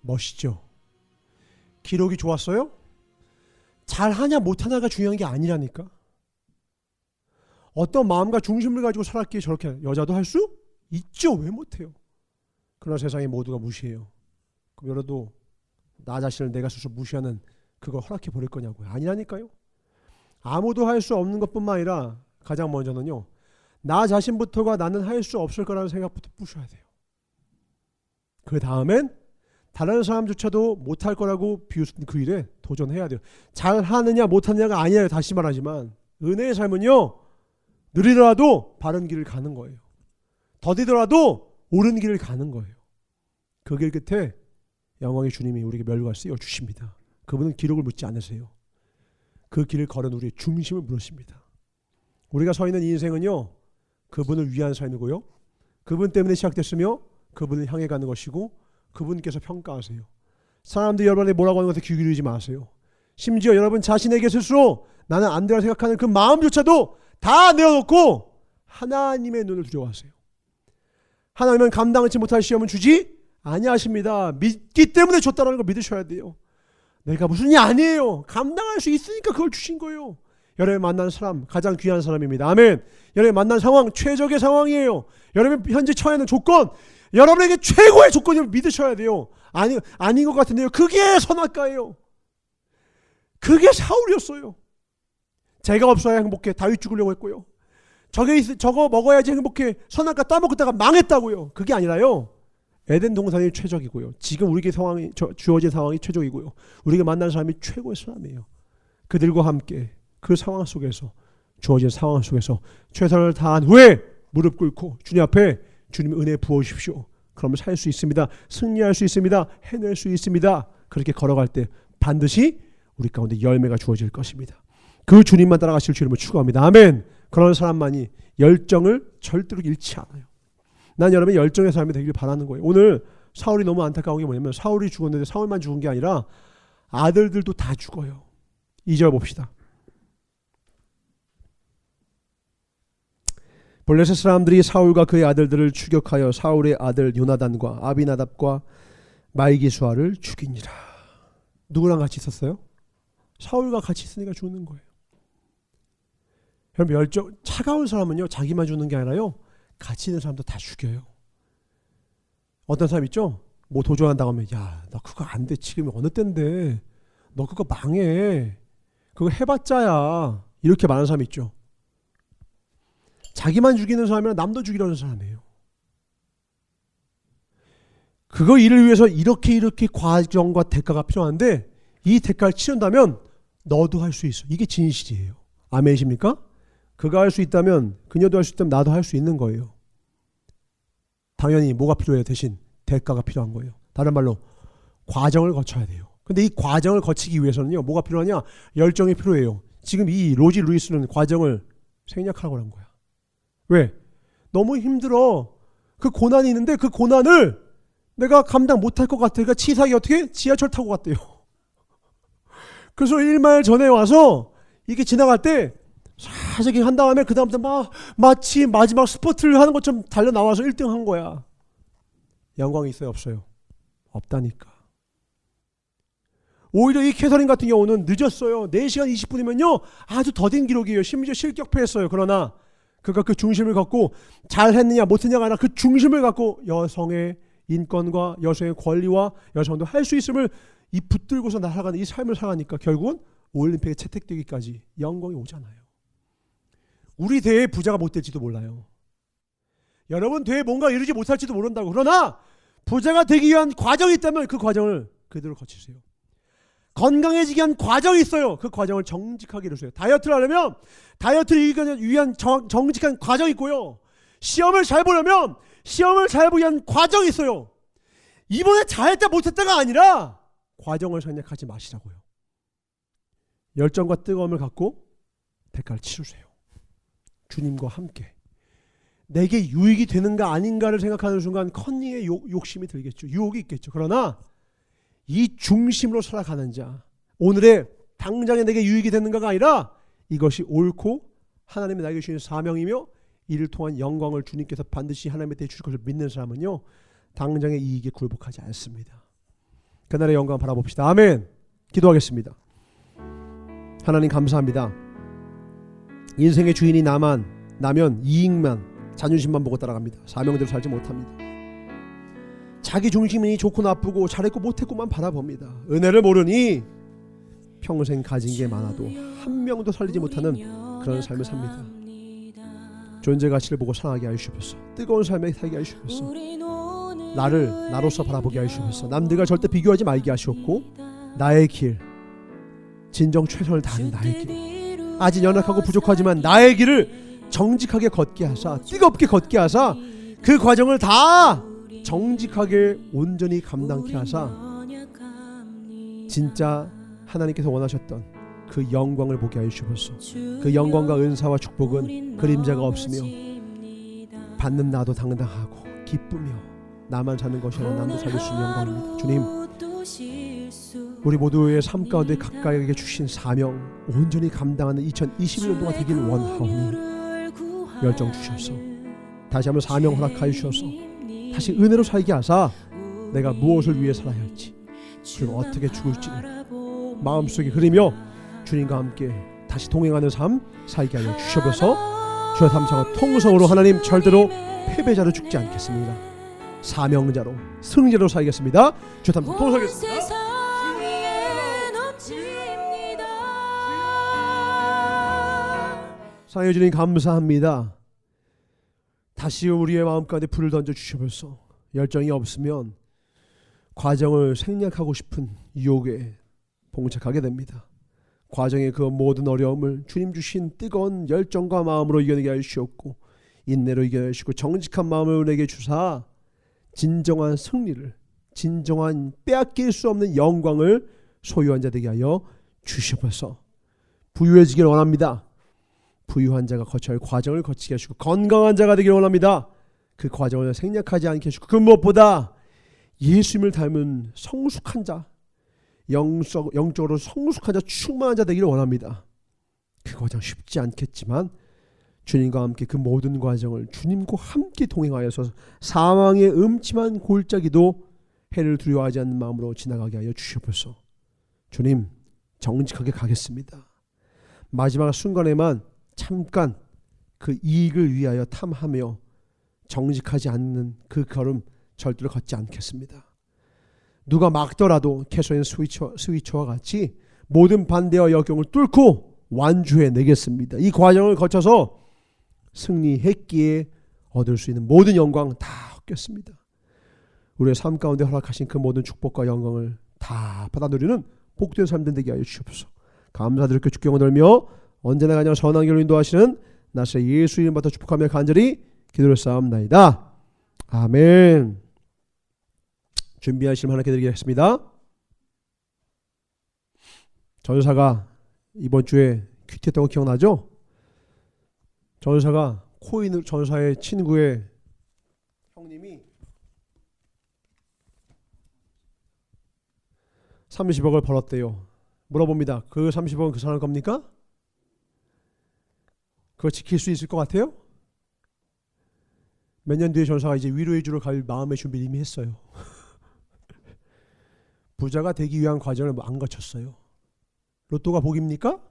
멋있죠. 기록이 좋았어요? 잘하냐 못하냐가 중요한 게 아니라니까. 어떤 마음과 중심을 가지고 살았기에 저렇게 여자도 할 수 있죠. 왜 못해요? 그러나 세상에 모두가 무시해요. 그럼 여러도 나 자신을 내가 스스로 무시하는 그걸 허락해 버릴 거냐고요. 아니라니까요. 아무도 할 수 없는 것뿐만 아니라 가장 먼저는요, 나 자신부터가 나는 할 수 없을 거라는 생각부터 부셔야 돼요. 그 다음엔 다른 사람조차도 못할 거라고 비웃은 그 일에 도전해야 돼요. 잘하느냐 못하느냐가 아니에요. 다시 말하지만 은혜의 삶은요, 느리더라도 바른 길을 가는 거예요. 더디더라도 옳은 길을 가는 거예요. 그 길 끝에 영광의 주님이 우리에게 멸류관을 씌워 주십니다. 그분은 기록을 묻지 않으세요. 그 길을 걸은 우리의 중심을 물으십니다. 우리가 서 있는 이 인생은요, 그분을 위한 삶이고요, 그분 때문에 시작됐으며 그분을 향해 가는 것이고 그분께서 평가하세요. 사람들이 여러분에게 뭐라고 하는 것에 귀 기울이지 마세요. 심지어 여러분 자신에게 스스로 나는 안 되라 생각하는 그 마음조차도 다 내어놓고 하나님의 눈을 두려워하세요. 하나님은 감당하지 못할 시험은 주지 아니하십니다. 믿기 때문에 줬다는 걸 믿으셔야 돼요. 내가 무슨 일이 아니에요. 감당할 수 있으니까 그걸 주신 거예요. 여러분이 만난 사람 가장 귀한 사람입니다. 아멘. 여러분이 만난 상황 최적의 상황이에요. 여러분이 현재 처해 있는 조건 여러분에게 최고의 조건을 믿으셔야 돼요. 아닌 것 같은데요. 그게 선악과예요. 그게 사울이었어요. 제가 없어야 행복해. 다윗 죽으려고 했고요. 저거 먹어야지 행복해. 선악과 따먹다가 망했다고요. 그게 아니라요. 에덴 동산이 최적이고요. 지금 우리에게 상황이 주어진 상황이 최적이고요. 우리가 만난 사람이 최고의 사람이에요. 그들과 함께 그 상황 속에서 주어진 상황 속에서 최선을 다한 후에 무릎 꿇고 주님 앞에 주님 은혜 부어주십시오. 그러면 살 수 있습니다. 승리할 수 있습니다. 해낼 수 있습니다. 그렇게 걸어갈 때 반드시 우리 가운데 열매가 주어질 것입니다. 그 주님만 따라가실 주님을 추구합니다. 아멘. 그런 사람만이 열정을 절대로 잃지 않아요. 난 여러분의 열정의 삶이 되길 바라는 거예요. 오늘 사울이 너무 안타까운 게 뭐냐면 사울이 죽었는데 사울만 죽은 게 아니라 아들들도 다 죽어요. 2절 봅시다. 블레셋 사람들이 사울과 그의 아들들을 추격하여 사울의 아들 요나단과 아비나답과 말기수아를 죽이니라. 누구랑 같이 있었어요? 사울과 같이 있으니까 죽는 거예요. 여러분 차가운 사람은요 자기만 죽는 게 아니라요 같이 있는 사람도 다 죽여요. 어떤 사람 있죠? 뭐 도전한다고 하면 야 나 그거 안 돼. 지금 어느 때인데 너 그거 망해. 그거 해봤자야. 이렇게 말하는 사람 있죠. 자기만 죽이는 사람이랑 남도 죽이려는 사람이에요. 그거 일을 위해서 이렇게 과정과 대가가 필요한데 이 대가를 치른다면 너도 할 수 있어. 이게 진실이에요. 아멘이십니까? 그가 할 수 있다면 그녀도 할 수 있다면 나도 할 수 있는 거예요. 당연히 뭐가 필요해요? 대신 대가가 필요한 거예요. 다른 말로 과정을 거쳐야 돼요. 근데 이 과정을 거치기 위해서는요 뭐가 필요하냐? 열정이 필요해요. 지금 이 로지 루이스는 과정을 생략하라고 한 거야. 왜? 너무 힘들어. 그 고난이 있는데 그 고난을 내가 감당 못할 것 같아. 그러니까 치사하게 어떻게? 지하철 타고 갔대요. 그래서 1마일 전에 와서 이게 지나갈 때 사색이 한 다음에 그 다음부터 마치 마지막 스퍼트를 하는 것처럼 달려 나와서 1등 한 거야. 영광이 있어요? 없어요? 없다니까. 오히려 이 캐서린 같은 경우는 늦었어요. 4시간 20분이면요 아주 더딘 기록이에요. 심지어 실격패했어요. 그러나 그가 그 중심을 갖고 잘했느냐 못했느냐가 아니라 그 중심을 갖고 여성의 인권과 여성의 권리와 여성도 할 수 있음을 이 붙들고서 나아가는 이 삶을 살아가니까 결국은 올림픽에 채택되기까지 영광이 오잖아요. 우리 대에 부자가 못 될지도 몰라요. 여러분 대에 뭔가 이루지 못할지도 모른다고. 그러나 부자가 되기 위한 과정이 있다면 그 과정을 그대로 거치세요. 건강해지기 위한 과정이 있어요. 그 과정을 정직하게 이루세요. 다이어트를 하려면 다이어트를 위한 정직한 과정이 있고요. 시험을 잘 보려면 시험을 잘 보기 위한 과정이 있어요. 이번에 잘했다 못했다가 아니라 과정을 생략하지 마시라고요. 열정과 뜨거움을 갖고 대가를 치르세요. 주님과 함께. 내게 유익이 되는가 아닌가를 생각하는 순간 컨닝의 욕심이 들겠죠. 유혹이 있겠죠. 그러나 이 중심으로 살아가는 자, 오늘의 당장에 내게 유익이 되는가가 아니라 이것이 옳고 하나님이 나에게 주신 사명이며 이를 통한 영광을 주님께서 반드시 하나님에 대해 주실 것을 믿는 사람은요 당장의 이익에 굴복하지 않습니다. 그날의 영광 바라봅시다. 아멘. 기도하겠습니다. 하나님 감사합니다. 인생의 주인이 나면 이익만 자존심만 보고 따라갑니다. 사명대로 살지 못합니다. 자기 중심이 좋고 나쁘고 잘했고 못했고만 바라봅니다. 은혜를 모르니 평생 가진 게 많아도 한 명도 살리지 못하는 그런 삶을 삽니다. 존재 가치를 보고 사랑하게 하여 주옵소서. 뜨거운 삶에 살게 하여 주옵소서. 나를 나로서 바라보게 하여 주옵소서. 남들과 절대 비교하지 말게 하시옵고 나의 길, 진정 최선을 다하는 나의 길, 아직 연약하고 부족하지만 나의 길을 정직하게 걷게 하사, 뜨겁게 걷게 하사, 그 과정을 다 정직하게 온전히 감당케 하사 진짜 하나님께서 원하셨던 그 영광을 보게 하여 주옵소서. 그 영광과 은사와 축복은 그림자가 없으며 받는 나도 당당하고 기쁘며 나만 사는 것이 아니라 남도 살릴 수 있는 영광입니다. 주님, 우리 모두의 삶 가운데 각각에게 주신 사명 온전히 감당하는 2021년도가 되길 원하오니 열정 주셔서 다시 한번 사명 허락하여 주셔서 다시 은혜로 살게 하사 내가 무엇을 위해 살아야 할지 그리고 어떻게 죽을지를 마음속에 그리며 주님과 함께 다시 동행하는 삶 살게 하여 주셔서 주의 삼창과 통성으로 하나님 절대로 패배자로 죽지 않겠습니다. 사명자로 승리자로 살겠습니다. 주의 삼창 통성하겠습니다. 사랑해 주님 감사합니다. 다시 우리의 마음 가운데 불을 던져 주셔서 열정이 없으면 과정을 생략하고 싶은 유혹에 봉착하게 됩니다. 과정의 그 모든 어려움을 주님 주신 뜨거운 열정과 마음으로 이겨내게 하시옵고 인내로 이겨내시고 정직한 마음을 은혜게 주사 진정한 승리를, 진정한 빼앗길 수 없는 영광을 소유한 자 되게 하여 주시옵소서. 부유해지길 원합니다. 부유한 자가 거쳐야 할 과정을 거치게 하시고 건강한 자가 되기를 원합니다. 그 과정을 생략하지 않게 하시고 그 무엇보다 예수님을 닮은 성숙한 자, 영적으로 성숙한 자, 충만한 자 되기를 원합니다. 그 과정 쉽지 않겠지만 주님과 함께 그 모든 과정을 주님과 함께 동행하여서 사망의 음침한 골짜기도 해를 두려워하지 않는 마음으로 지나가게 하여 주시옵소서. 주님, 정직하게 가겠습니다. 마지막 순간에만 잠깐 그 이익을 위하여 탐하며 정직하지 않는 그 걸음 절대로 걷지 않겠습니다. 누가 막더라도 캐서린 스위처와 같이 모든 반대와 역경을 뚫고 완주해내겠습니다. 이 과정을 거쳐서 승리했기에 얻을 수 있는 모든 영광 다 얻겠습니다. 우리의 삶 가운데 허락하신 그 모든 축복과 영광을 다 받아 누리는 복된 삶 되게 하여 주옵소서. 감사드리고 주께 영광 돌며 언제나 가장 선한 길로 인도하시는 나사렛 예수 이름부터 축복하며 간절히 기도를 쌓옵나이다. 아멘. 준비하시면 하나님께 드리겠습니다. 전사가 이번 주에 큐티했던 거 기억나죠? 전사가 코인 전사의 친구의 형님이 30억을 벌었대요. 물어봅니다. 그 30억은 그 사람 겁니까? 그거 지킬 수 있을 것 같아요? 몇 년 뒤에 전사가 이제 위로해 주러 갈 마음의 준비를 이미 했어요. 부자가 되기 위한 과정을 안 거쳤어요. 로또가 복입니까?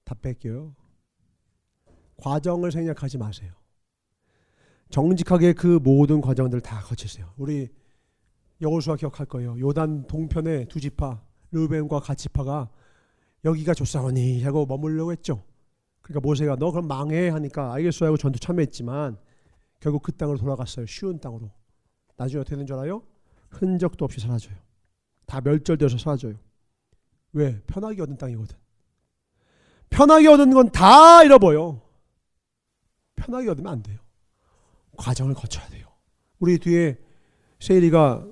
다 뺏겨요. 과정을 생략하지 마세요. 정직하게 그 모든 과정들 다 거치세요. 우리 여호수아 기억할 거예요. 요단 동편의 두 지파 르우벤과 갓 지파가 여기가 좋사오니 하고 머물려고 했죠. 그러니까 모세가 너 그럼 망해 하니까 알겠어 하고 전투 참여했지만 결국 그 땅으로 돌아갔어요. 쉬운 땅으로. 나중에 어떻게 되는 줄 알아요? 흔적도 없이 사라져요. 다 멸절되어서 사라져요. 왜? 편하게 얻은 땅이거든. 편하게 얻은 건 다 잃어버려. 편하게 얻으면 안 돼요. 과정을 거쳐야 돼요. 우리 뒤에 세일이가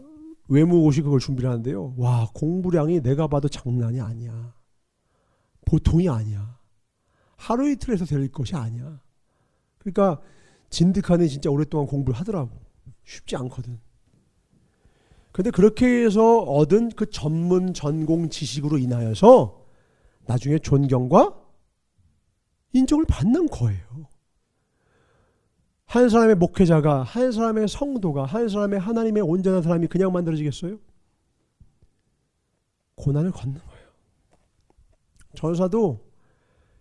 외무고시 그걸 준비를 하는데요. 와, 공부량이 내가 봐도 장난이 아니야. 보통이 아니야. 하루 이틀에서 될 것이 아니야. 그러니까 진득하니 진짜 오랫동안 공부를 하더라고. 쉽지 않거든. 근데 그렇게 해서 얻은 그 전문 전공 지식으로 인하여서 나중에 존경과 인정을 받는 거예요. 한 사람의 목회자가, 한 사람의 성도가, 한 사람의 하나님의 온전한 사람이 그냥 만들어지겠어요? 고난을 걷는 거예요. 전사도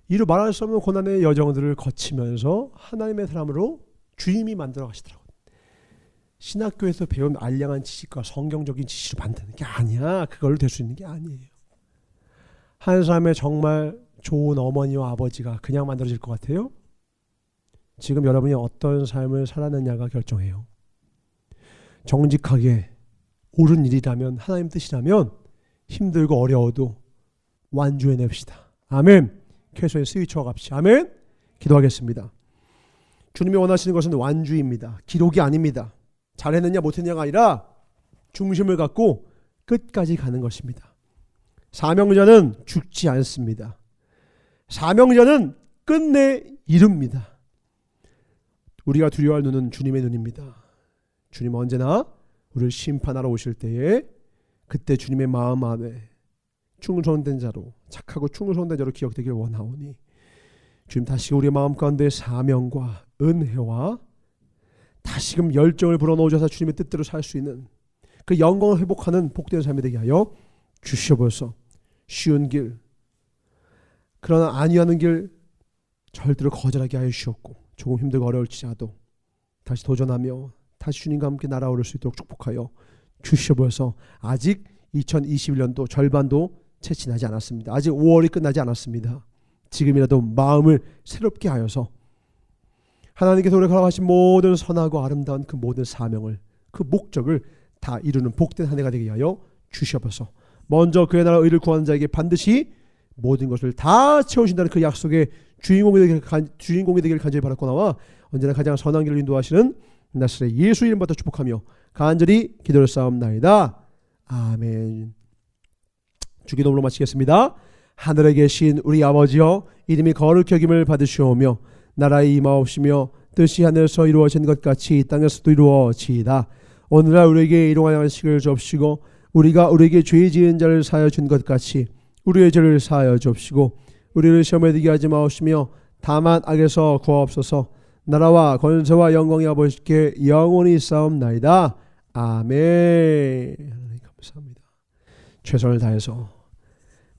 이루 말할 수 없는 고난의 여정들을 거치면서 하나님의 사람으로 주임이 만들어 가시더라고요. 신학교에서 배운 알량한 지식과 성경적인 지식으로 만드는 게 아니야. 그걸로 될 수 있는 게 아니에요. 한 사람의 정말 좋은 어머니와 아버지가 그냥 만들어질 것 같아요? 지금 여러분이 어떤 삶을 살았느냐가 결정해요. 정직하게 옳은 일이라면, 하나님 뜻이라면 힘들고 어려워도 완주해냅시다. 아멘. 캐소의 스위치와 갑시다. 아멘. 기도하겠습니다. 주님이 원하시는 것은 완주입니다. 기록이 아닙니다. 잘했느냐 못했느냐가 아니라 중심을 갖고 끝까지 가는 것입니다. 사명자는 죽지 않습니다. 사명자는 끝내 이룹니다. 우리가 두려워할 눈은 주님의 눈입니다. 주님 언제나 우리를 심판하러 오실 때에 그때 주님의 마음 안에 충성된 자로, 착하고 충성된 자로 기억되길 원하오니 주님 다시금 우리의 마음 가운데 사명과 은혜와 다시금 열정을 불어넣으셔서 주님의 뜻대로 살 수 있는 그 영광을 회복하는 복된 삶이 되게 하여 주시옵소서. 쉬운 길, 그러나 아니하는 길 절대로 거절하게 하여 주시옵고, 조금 힘들고 어려울지라도 다시 도전하며 다시 주님과 함께 날아오를 수 있도록 축복하여 주시옵소서. 아직 2021년도 절반도 채 지나지 않았습니다. 아직 5월이 끝나지 않았습니다. 지금이라도 마음을 새롭게 하여서 하나님께서 우리가 허락하신 모든 선하고 아름다운 그 모든 사명을, 그 목적을 다 이루는 복된 한 해가 되게 하여 주시옵소서. 먼저 그의 나라 의를 구하는 자에게 반드시 모든 것을 다 채우신다는 그 약속의 주인공이 되기를 간절히 바랐거나와 언제나 가장 선한 길을 인도하시는 나사렛 예수 이름부터 축복하며 간절히 기도를 쌓옵나이다. 아멘. 주기도문으로 마치겠습니다. 하늘에 계신 우리 아버지여, 이름이 거룩히 여김을 받으시오며 나라의 임하옵시며 뜻이 하늘에서 이루어진 것 같이 이 땅에서도 이루어지이다. 오늘날 우리에게 일용할 양식을 주옵시고 우리가 우리에게 죄 지은 자를 사하여 준 것 같이 우리의 죄를 사하여 주옵시고 우리를 시험에 들게 하지 마옵시며 다만 악에서 구하옵소서. 나라와 권세와 영광이 아버지께 영원히 싸움나이다. 아멘. 하나님 감사합니다. 최선을 다해서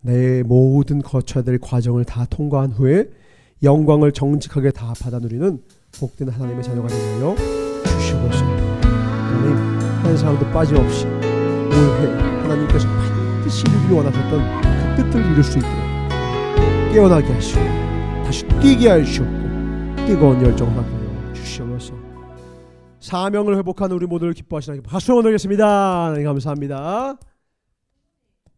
내 모든 거쳐야 될 과정을 다 통과한 후에 영광을 정직하게 다 받아 누리는 복된 하나님의 자녀가 되게 하여 주시옵소서. 하나님, 한 사람도 빠짐없이 올해 하나님께서 반드시 이루기 원하셨던 그 뜻을 이룰 수 있도록 깨어나게 하시고 다시 뛰게 하시옵고 뜨거운 열정을 하여 주시옵소서. 사명을 회복하는 우리 모두를 기뻐하시나 박수 한번 드리겠습니다. 하나님 감사합니다.